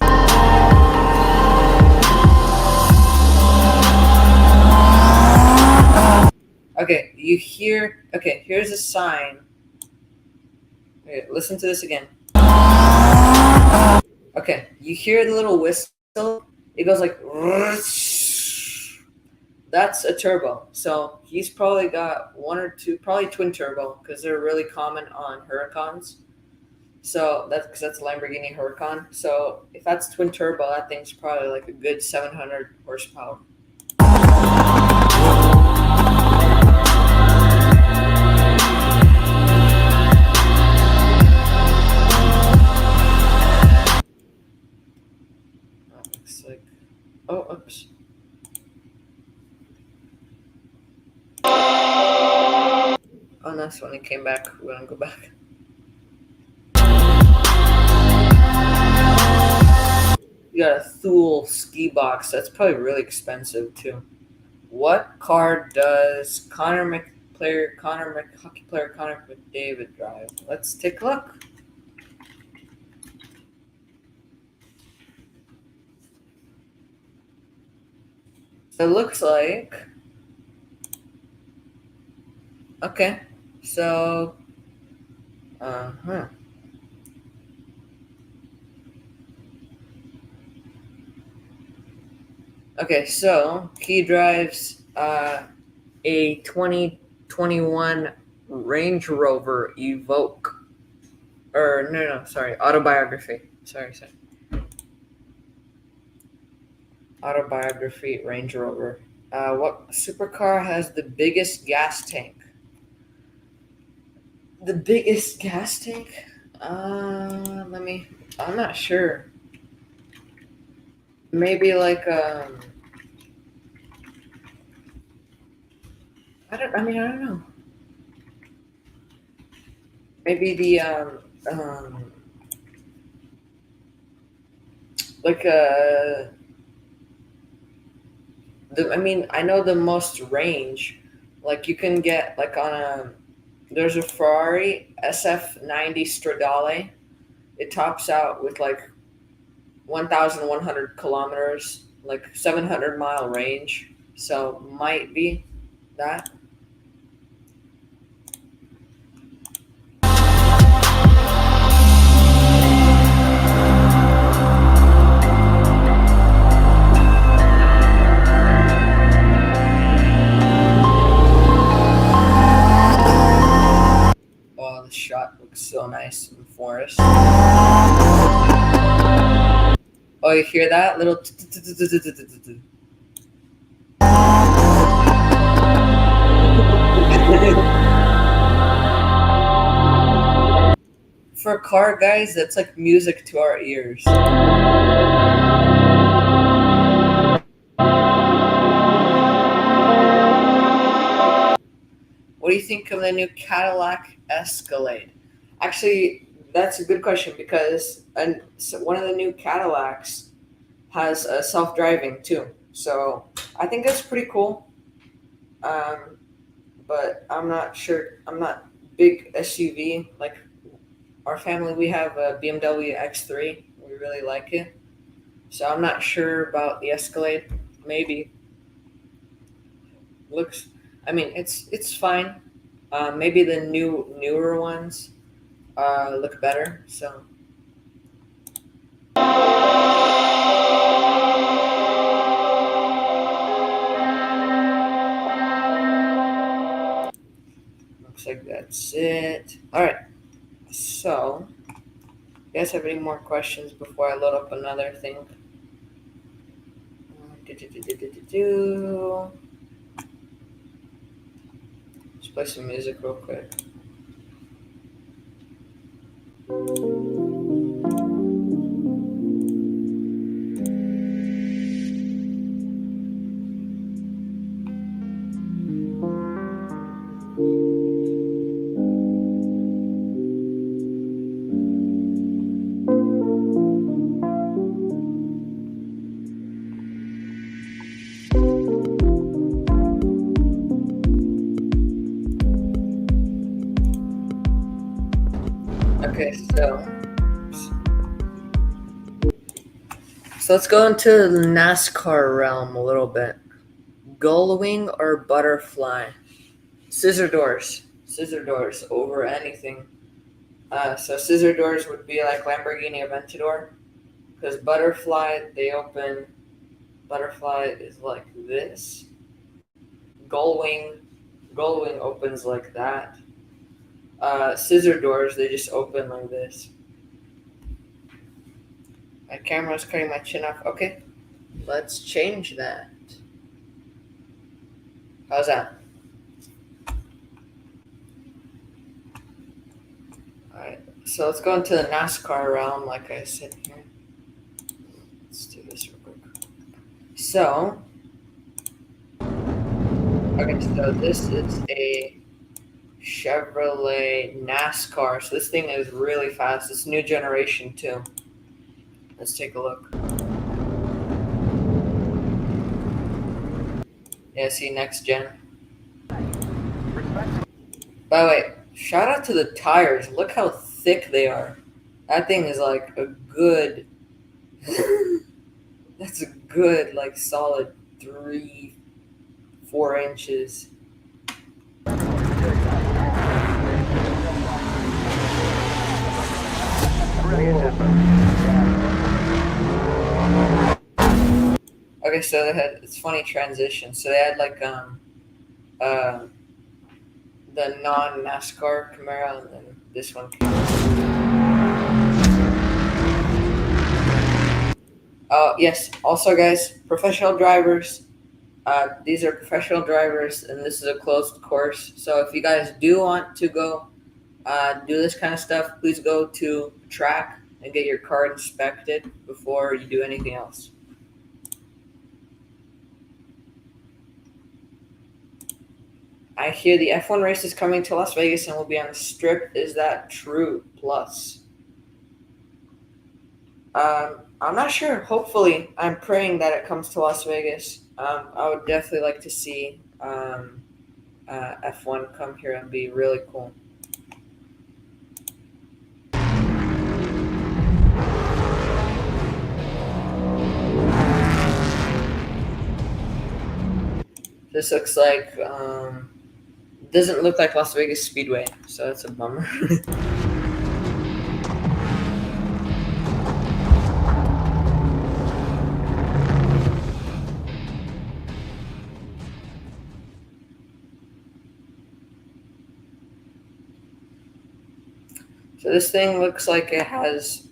Okay, you hear? Okay, here's a sign. Okay, listen to this again. Okay, you hear the little whistle? It goes like. That's a turbo. So he's probably got one or two, probably twin turbo, because they're really common on Huracans. So that's because that's a Lamborghini Huracan. So if that's twin turbo, that thing's probably like a good 700 horsepower. That looks like. Oh, oops. Oh, that's when it came back. We're gonna go back. You got a Thule ski box. That's probably really expensive too. What car does hockey player Connor McDavid drive? Let's take a look. So it looks like. Okay, so. Huh. Okay, so he drives a 2021 Range Rover Evoque. Or, no, sorry, Autobiography. Sorry. Autobiography Range Rover. What supercar has the biggest gas tank? The biggest gas tank? I'm not sure. Maybe like, I don't know. Maybe the, like, I know the most range, like you can get like there's a Ferrari SF90 Stradale. It tops out with like 1,100 kilometers, like 700-mile range. So might be that. Oh, the shot looks so nice in the forest. Oh, you hear that little? For a car, guys, that's like music to our ears. What do you think of the new Cadillac Escalade? Actually, That's a good question because one of the new Cadillacs has self-driving too. So I think that's pretty cool. Um, but I'm not sure. I'm not big SUV. Like our family, we have a BMW X3. We really like it. So I'm not sure about the Escalade. Maybe looks. I mean, it's fine. Maybe the newer ones look better. So looks like that's it. All right. So, you guys have any more questions before I load up another thing? Do. Let's play some music real quick. Okay, so let's go into the NASCAR realm a little bit. Gullwing or butterfly? Scissor doors over anything. So scissor doors would be like Lamborghini Aventador, because butterfly they open. Butterfly is like this. Gullwing, Gullwing opens like that. Scissor doors they just open like this. My camera's cutting my chin off. Okay, let's change that. How's that? Alright, so let's go into the NASCAR realm, like I said here. Let's do this real quick. So, okay, so this is a Chevrolet NASCAR. So this thing is really fast. It's new generation too. Let's take a look. Yeah, see, next gen. By the way, shout out to the tires. Look how thick they are. That thing is like a good. That's a good, like, solid 3-4 inches. Okay, so it's funny transition. So they had like uh the non NASCAR Camaro, and then this one came. Oh yes. Also, guys, professional drivers. These are professional drivers, and this is a closed course. So if you guys do want to go do this kind of stuff, please go to track and get your car inspected before you do anything else. I hear the F1 race is coming to Las Vegas and will be on the Strip. Is that true? Plus, I'm not sure. Hopefully, I'm praying that it comes to Las Vegas. I would definitely like to see F1 come here and be really cool. This looks like doesn't look like Las Vegas Speedway, so that's a bummer. So this thing looks like it has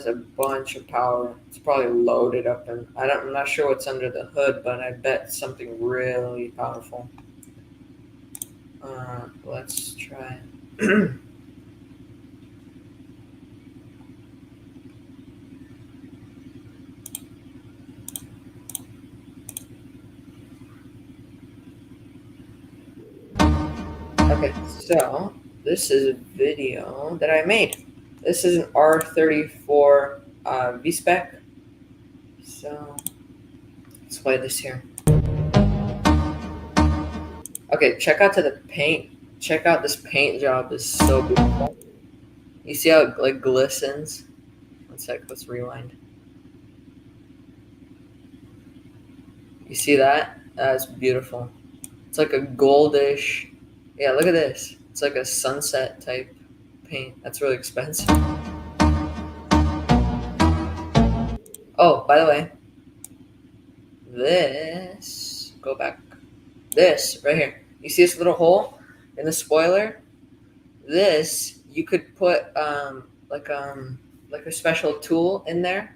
a bunch of power. It's probably loaded up, and I'm not sure what's under the hood, but I bet something really powerful. Let's try. Okay, so this is a video that I made. This is an R34 V-Spec. So let's play this here. Okay, check out the paint. Check out this paint job. It's so beautiful. You see how it like glistens? One sec, let's rewind. You see that? That's beautiful. It's like a goldish. Yeah, look at this. It's like a sunset type paint. That's really expensive. Oh, by the way, this, go back. This right here. You see this little hole in the spoiler? This, you could put like a special tool in there,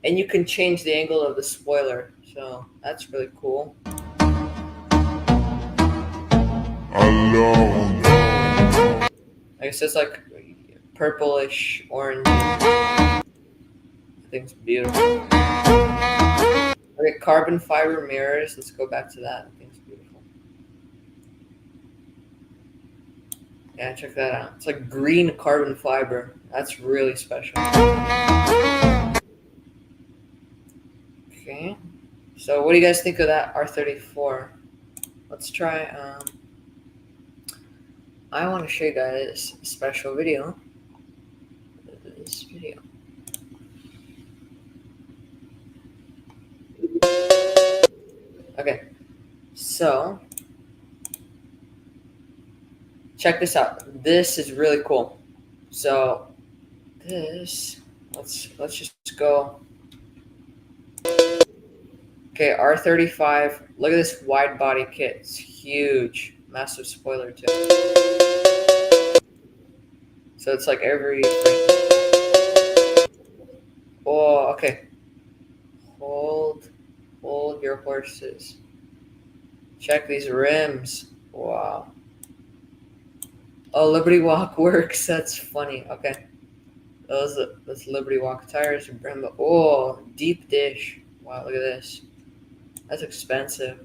and you can change the angle of the spoiler. So that's really cool. I guess it's like purplish orange. I think it's beautiful. Okay, carbon fiber mirrors. Let's go back to that. I think it's beautiful. Yeah, check that out. It's like green carbon fiber. That's really special. Okay. So what do you guys think of that R34? Let's try. I want to show you guys a special video. This video. Okay, so check this out. This is really cool. So this, let's just go. Okay, R35. Look at this wide body kit. It's huge, massive spoiler too. So it's like every. Oh, okay. Hold your horses. Check these rims. Wow. Oh, Liberty Walk works. That's funny. Okay. Those Liberty Walk tires. Brembo. Oh, deep dish. Wow, look at this. That's expensive.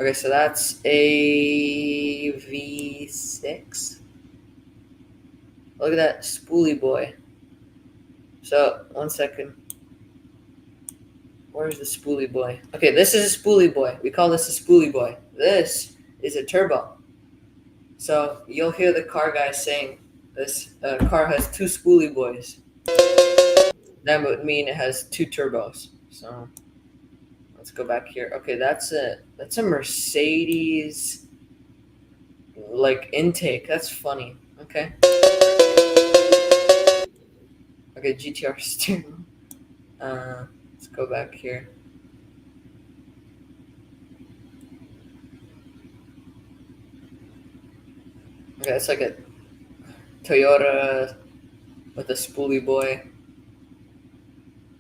Okay, so that's a V6. Look at that spoolie boy. So, 1 second. Where's the spoolie boy? Okay, this is a spoolie boy. We call this a spoolie boy. This is a turbo. So, you'll hear the car guys saying this car has two spoolie boys. That would mean it has two turbos. So, let's go back here. Okay, that's a Mercedes like intake. That's funny. Okay. Okay, GTR steering. Let's go back here. Okay, it's like a Toyota with a spoolie boy.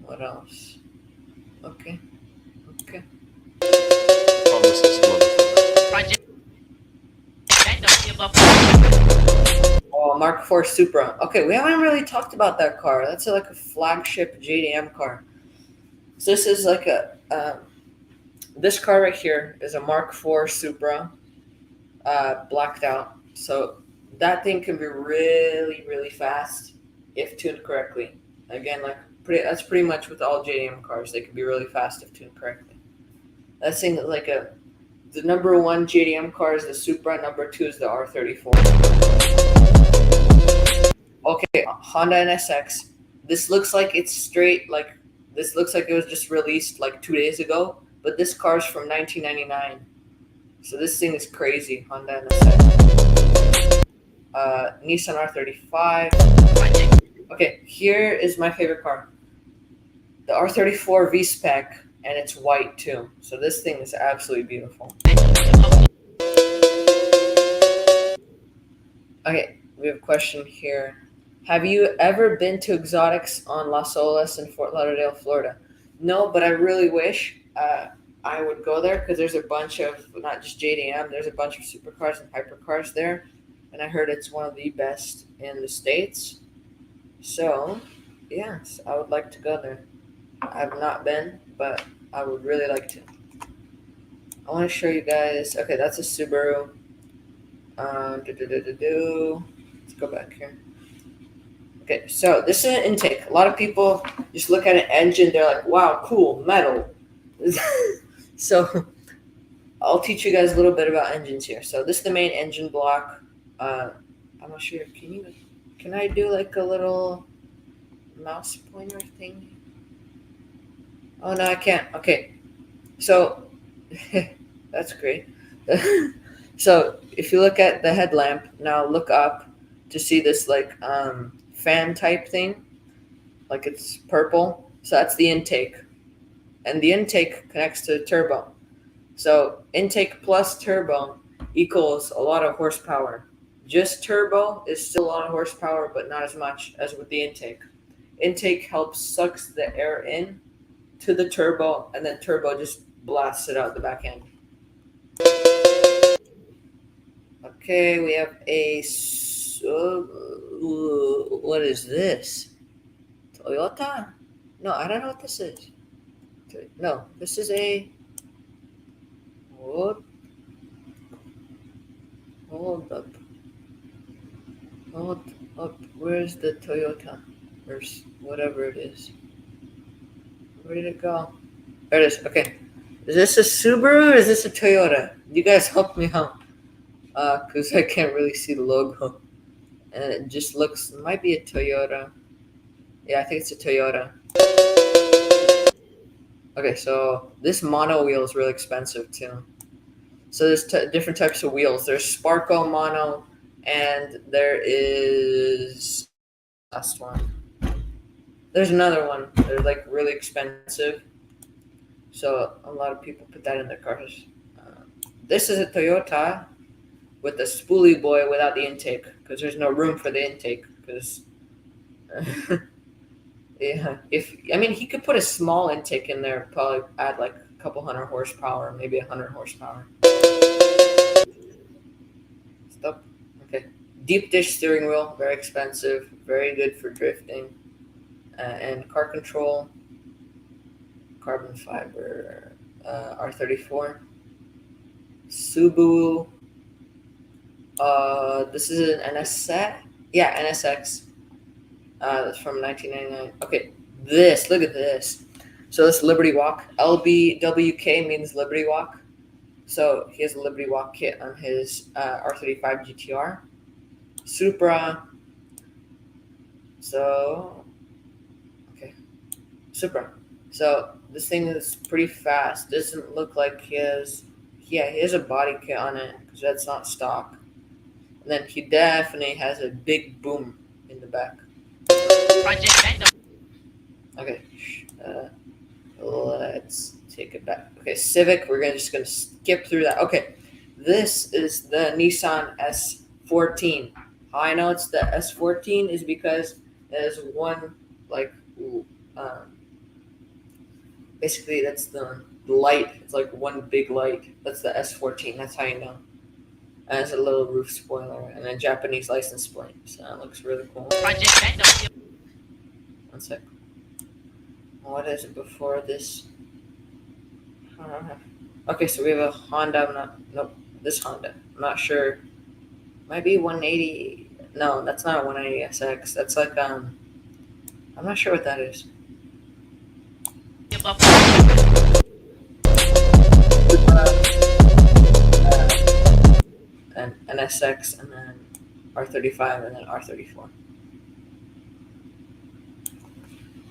What else? Okay. Oh, Mark IV Supra. Okay, we haven't really talked about that car. That's like a flagship JDM car. So this is like this car right here is a Mark IV Supra, blacked out. So that thing can be really, really fast if tuned correctly. Again, that's pretty much with all JDM cars. They can be really fast if tuned correctly. That thing is like the number one JDM car is the Supra. Number two is the R34. Okay, Honda NSX. This looks like it's straight. Like this looks like it was just released like 2 days ago. But this car's from 1999. So this thing is crazy. Honda NSX. Nissan R35. Okay, here is my favorite car. The R34 V-Spec, and it's white too. So this thing is absolutely beautiful. Okay, we have a question here. Have you ever been to Exotics on Las Olas in Fort Lauderdale, Florida? No, but I really wish I would go there because there's a bunch of, not just JDM, there's a bunch of supercars and hypercars there. And I heard it's one of the best in the States. So, yes, I would like to go there. I've not been, but I would really like to. I want to show you guys. Okay, that's a Subaru. Let's go back here. Okay, so this is an intake. A lot of people just look at an engine, they're like, wow, cool, metal. So I'll teach you guys a little bit about engines here. So this is the main engine block. I'm not sure. Can I do like a little mouse pointer thing? Oh no, I can't. Okay. So that's great. So if you look at the headlamp, now look up to see this like fan type thing, like it's purple. So that's the intake. And the intake connects to the turbo. So intake plus turbo equals a lot of horsepower. Just turbo is still a lot of horsepower, but not as much as with the intake. Intake helps sucks the air in to the turbo, and then turbo just blasts it out the back end. Okay, we have what is this? Toyota? No, I don't know what this is. No, this is a. What? Hold up. Hold up. Where's the Toyota? Or whatever it is. Where did it go? There it is. Okay. Is this a Subaru or is this a Toyota? You guys help me out. Because I can't really see the logo. And it just looks, it might be a Toyota. Yeah, I think it's a Toyota. Okay, so this mono wheel is really expensive too. So there's different types of wheels. There's Sparco mono, and there is last one. There's another one. They're like really expensive. So a lot of people put that in their cars. This is a Toyota with the spoolie boy without the intake because there's no room for the intake because yeah, he could put a small intake in there, probably add like a couple hundred horsepower, maybe 100 horsepower. Stop. Okay. Deep dish steering wheel, very expensive, very good for drifting, and car control. Carbon fiber, R34. Subaru. This is an NSX. Yeah, NSX. That's from 1999. Okay, look at this. So this Liberty Walk. LBWK means Liberty Walk. So he has a Liberty Walk kit on his R35 GTR. Supra. So, okay. Supra. So this thing is pretty fast. Doesn't look like he has a body kit on it because that's not stock. And then he definitely has a big boom in the back. Okay, let's take it back. Okay, Civic, we're just gonna skip through that. Okay, this is the Nissan S14. How I know it's the S14 is because there's one basically that's the light. It's like one big light. That's the S14. That's how you know. And it's a little roof spoiler and a Japanese license plate. So that looks really cool. One sec. What is it before this? Okay, so we have a Honda. This Honda. I'm not sure. Might be 180. No, that's not a 180 SX. That's like I'm not sure what that is. And NSX, and then R35, and then R34.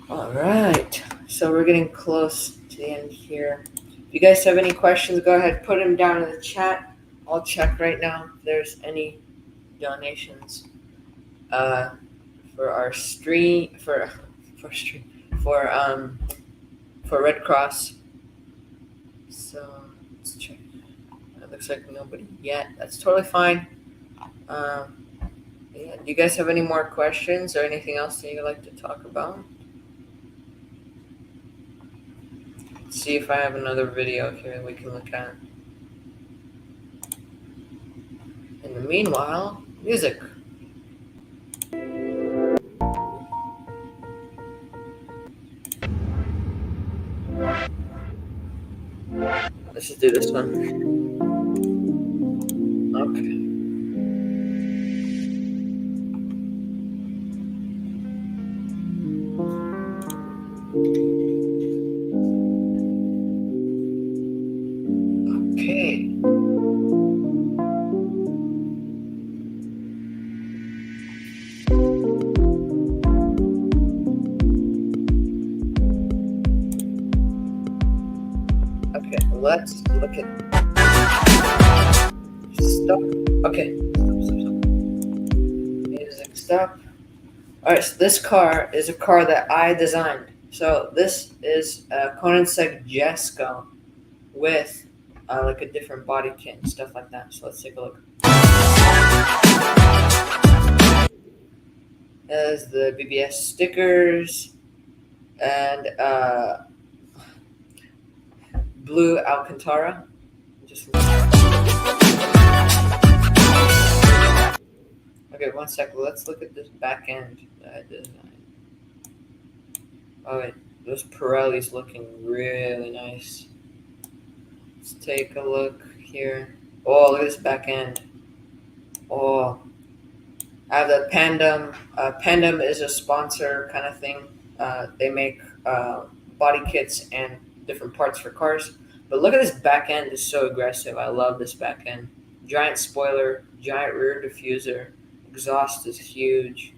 All right, so we're getting close to the end here. If you guys have any questions, go ahead, put them down in the chat. I'll check right now if there's any donations for our stream for Red Cross. So let's check. It looks like nobody yet. That's totally fine. Yeah. Do you guys have any more questions or anything else that you'd like to talk about? Let's see if I have another video here we can look at. In the meanwhile, music. Let's just do this one. Okay. Okay, let's look at stop. Okay, stop. Music stop. All right, so this car is a car that I designed. So this is a Koenigsegg Jesko with like a different body kit and stuff like that. So let's take a look. There's the BBS stickers and blue Alcantara. Just okay, one second. Let's look at this back end that I designed. Oh wait, those Pirelli's looking really nice. Let's take a look here. Oh, look at this back end. Oh, I have the Pandem. Pandem is a sponsor kind of thing. They make body kits and different parts for cars. But look at this back end; it's so aggressive. I love this back end. Giant spoiler, giant rear diffuser, exhaust is huge.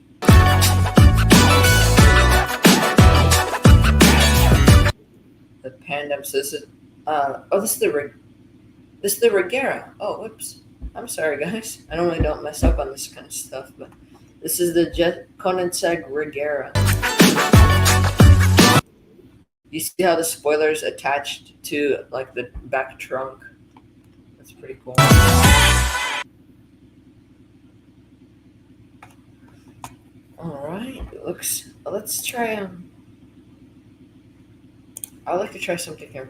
The Pandem. So this is this is the Regera. Oh, whoops. I'm sorry, guys. I normally don't mess up on this kind of stuff, but this is the Jet Koenigsegg Regera. You see how the spoiler's attached to like the back trunk? That's pretty cool. All right, it looks. Let's try. I'd like to try something here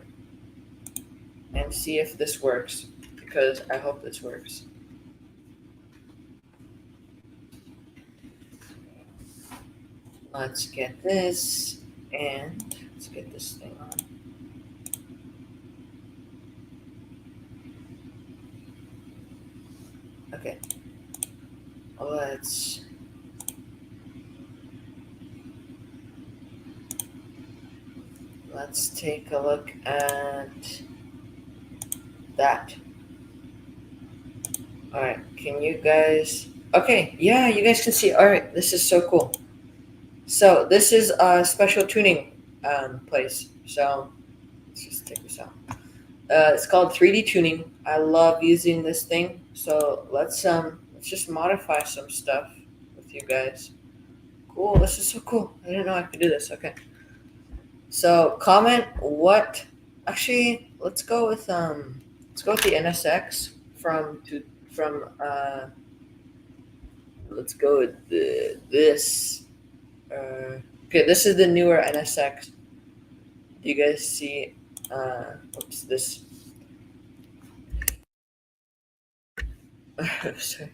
and see if this works because I hope this works. Let's get this and let's get this thing on. Okay. Let's take a look at that. All right, can you guys? Okay, yeah, you guys can see. All right, this is so cool. So this is a special tuning place. So let's just take this out. It's called 3D tuning. I love using this thing. So let's just modify some stuff with you guys. Cool. This is so cool. I didn't know I could do this. Okay. So comment what. Actually, let's go with the NSX from let's go with this. Okay, this is the newer NSX. Do you guys see? Oops, this. Sorry.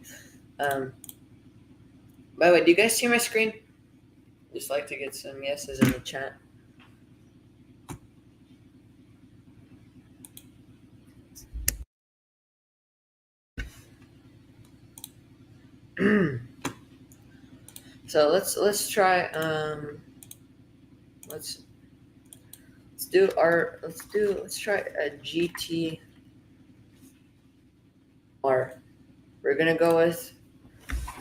By the way, do you guys see my screen? Just like to get some yeses in the chat. So let's try let's let's try a GTR. We're gonna go with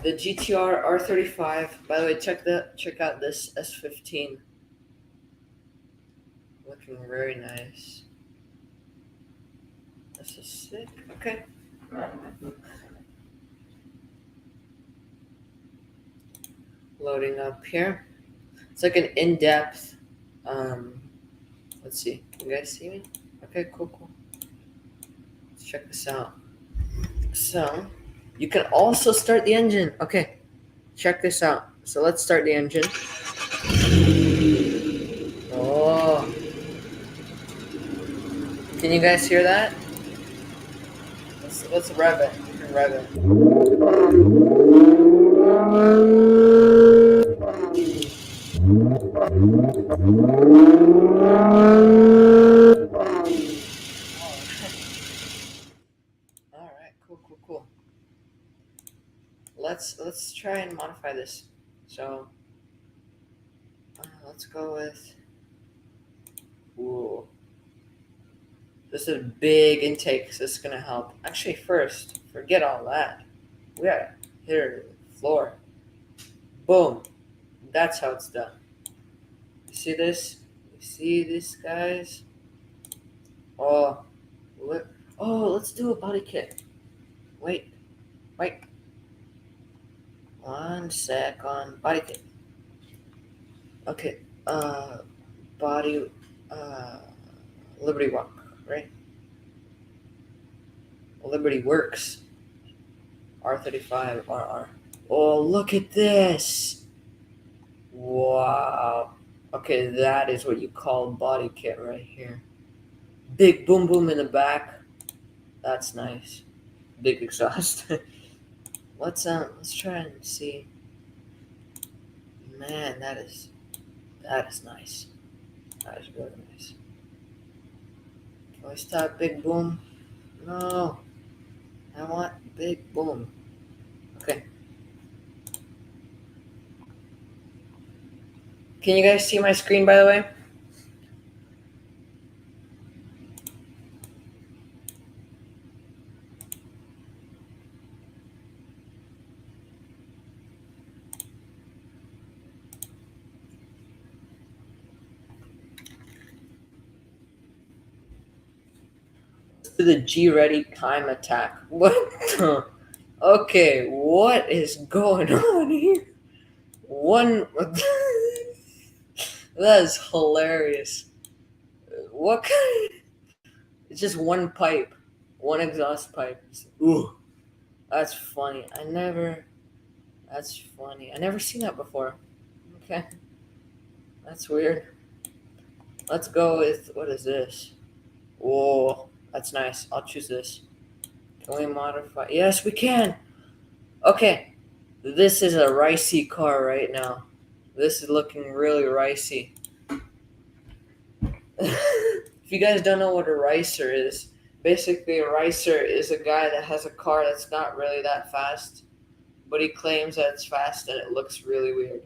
the GTR R35. By the way, check out this S15. Looking very nice. This is sick. Okay. Loading up here. It's like an in-depth. Let's see. Can you guys see me? Okay, cool. Let's check this out. So, you can also start the engine. Okay, check this out. So let's start the engine. Oh, can you guys hear that? Let's rev it. You can rev it. All right, cool. Let's try and modify this. So let's go with. Ooh. This is a big intake, so this is gonna help. Actually, first, forget all that. We gotta hit the floor. Boom. That's how it's done. You see this? You see this, guys? Oh, let, let's do a body kit. Wait, wait. 1 sec on body kit. Okay. Body. Uh, Liberty Walk, right? Liberty Works. R35 RR. Oh, look at this. Wow. Okay, that is what you call body kit right here. Big boom boom in the back. That's nice. Big exhaust. Let's try and see. Man, that is nice. That is really nice. Can we stop big boom? No. I want big boom. Okay. Can you guys see my screen by the way? To the G Ready time attack. What the? Okay, what is going on here? One. That is hilarious. What kind? It's just one pipe, one exhaust pipe. Ooh, that's funny. That's funny. I never seen that before. Okay, that's weird. Let's go with what is this? Whoa, that's nice. I'll choose this. Can we modify? Yes, we can. Okay, this is a ricey car right now. This is looking really ricey. If you guys don't know what a ricer is, basically a ricer is a guy that has a car that's not really that fast, but he claims that it's fast and it looks really weird.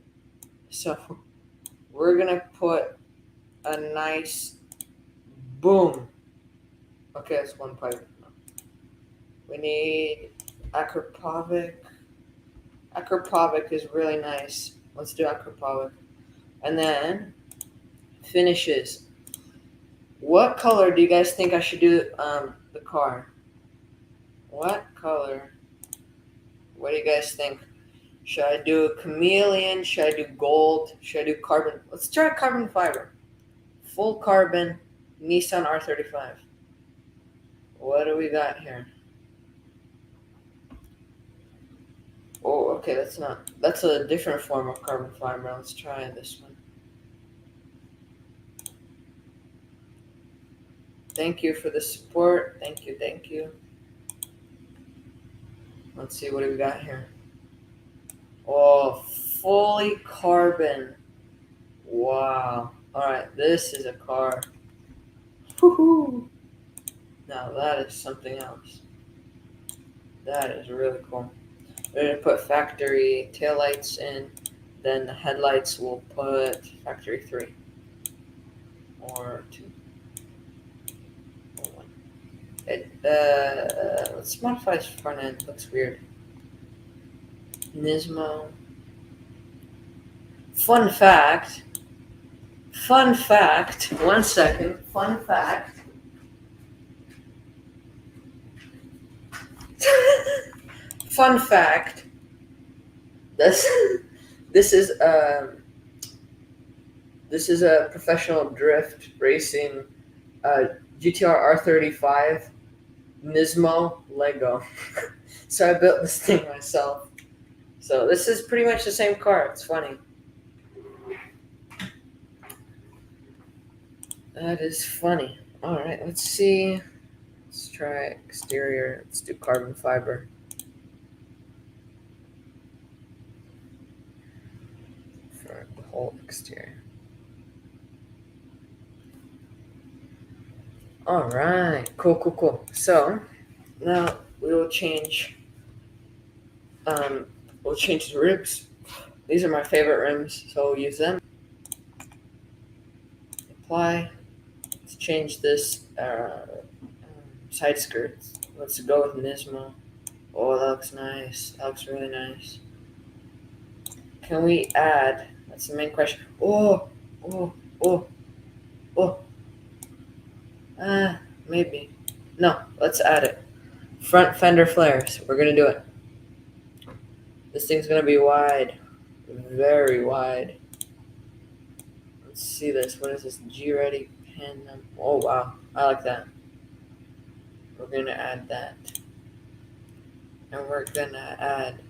So we're gonna put a nice boom. Okay, that's one pipe. We need Akropovic. Akropovic is really nice. Let's do Akropovic. And then finishes. What color do you guys think I should do the car? What color? What do you guys think? Should I do a chameleon? Should I do gold? Should I do carbon? Let's try carbon fiber. Full carbon Nissan R35. What do we got here? Oh, okay, that's a different form of carbon fiber. Let's try this one. Thank you for the support. Thank you, thank you. Let's see, what do we got here? Oh, fully carbon. Wow. Alright, this is a car. Woohoo! Now that is something else. That is really cool. We're going to put factory taillights in. Then the headlights will put factory 3. Or 2. Or 1. Let's modify this front end. Looks weird. Nismo. Fun fact. 1 second. Fun fact. Fun fact. This this is a professional drift racing GTR R35 Nismo Lego. So I built this thing myself. So this is pretty much the same car. It's funny. That is funny. All right, let's see. Let's try exterior. Let's do carbon fiber. For the whole exterior. All right, cool. So now we will change. We'll change the rims. These are my favorite rims, so we'll use them. Apply. Let's change this side skirts. Let's go with Nismo. Oh, that looks nice. That looks really nice. Can we add? That's the main question. Oh. maybe. No, let's add it. Front fender flares. We're going to do it. This thing's going to be wide. Very wide. Let's see this. What is this? G-Ready pen. Oh, wow. I like that. We're going to add that. And we're going to add.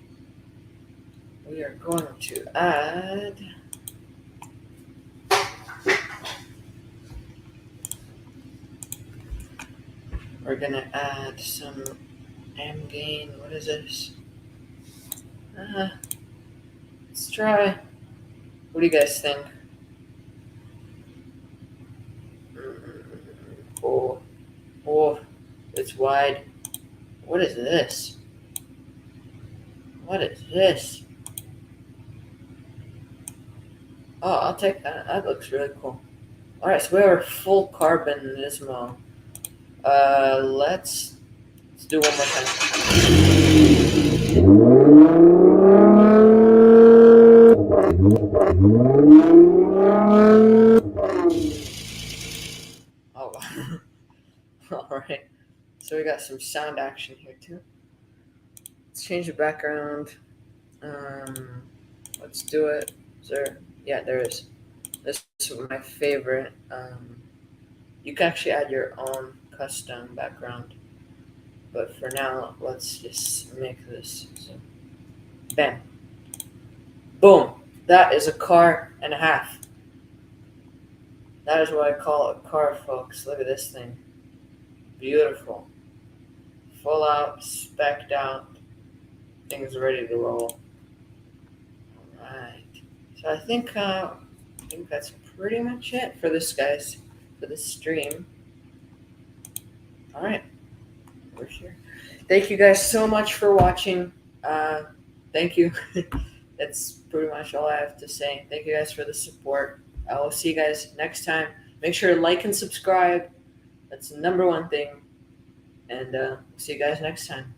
We are going to add. We're going to add some M gain. What is this? Let's try. What do you guys think? Oh, it's wide. What is this? What is this? Oh, I'll take that. That looks really cool. All right, so we have a full carbon Nismo. Let's do one more time. Oh, all right. So we got some sound action here too. Let's change the background. Let's do it. Is there? Yeah, there is. This is my favorite. You can actually add your own custom background, but for now, let's just make this. So, bam, boom. That is a car and a half. That is what I call a car, folks. Look at this thing. Beautiful. Full out, spec'd out. Things ready to roll. Alright. So I think that's pretty much it for this, guys. For this stream. Alright. We're here. Thank you guys so much for watching. Thank you. That's pretty much all I have to say. Thank you guys for the support. I will see you guys next time. Make sure to like and subscribe. That's the number one thing. And see you guys next time.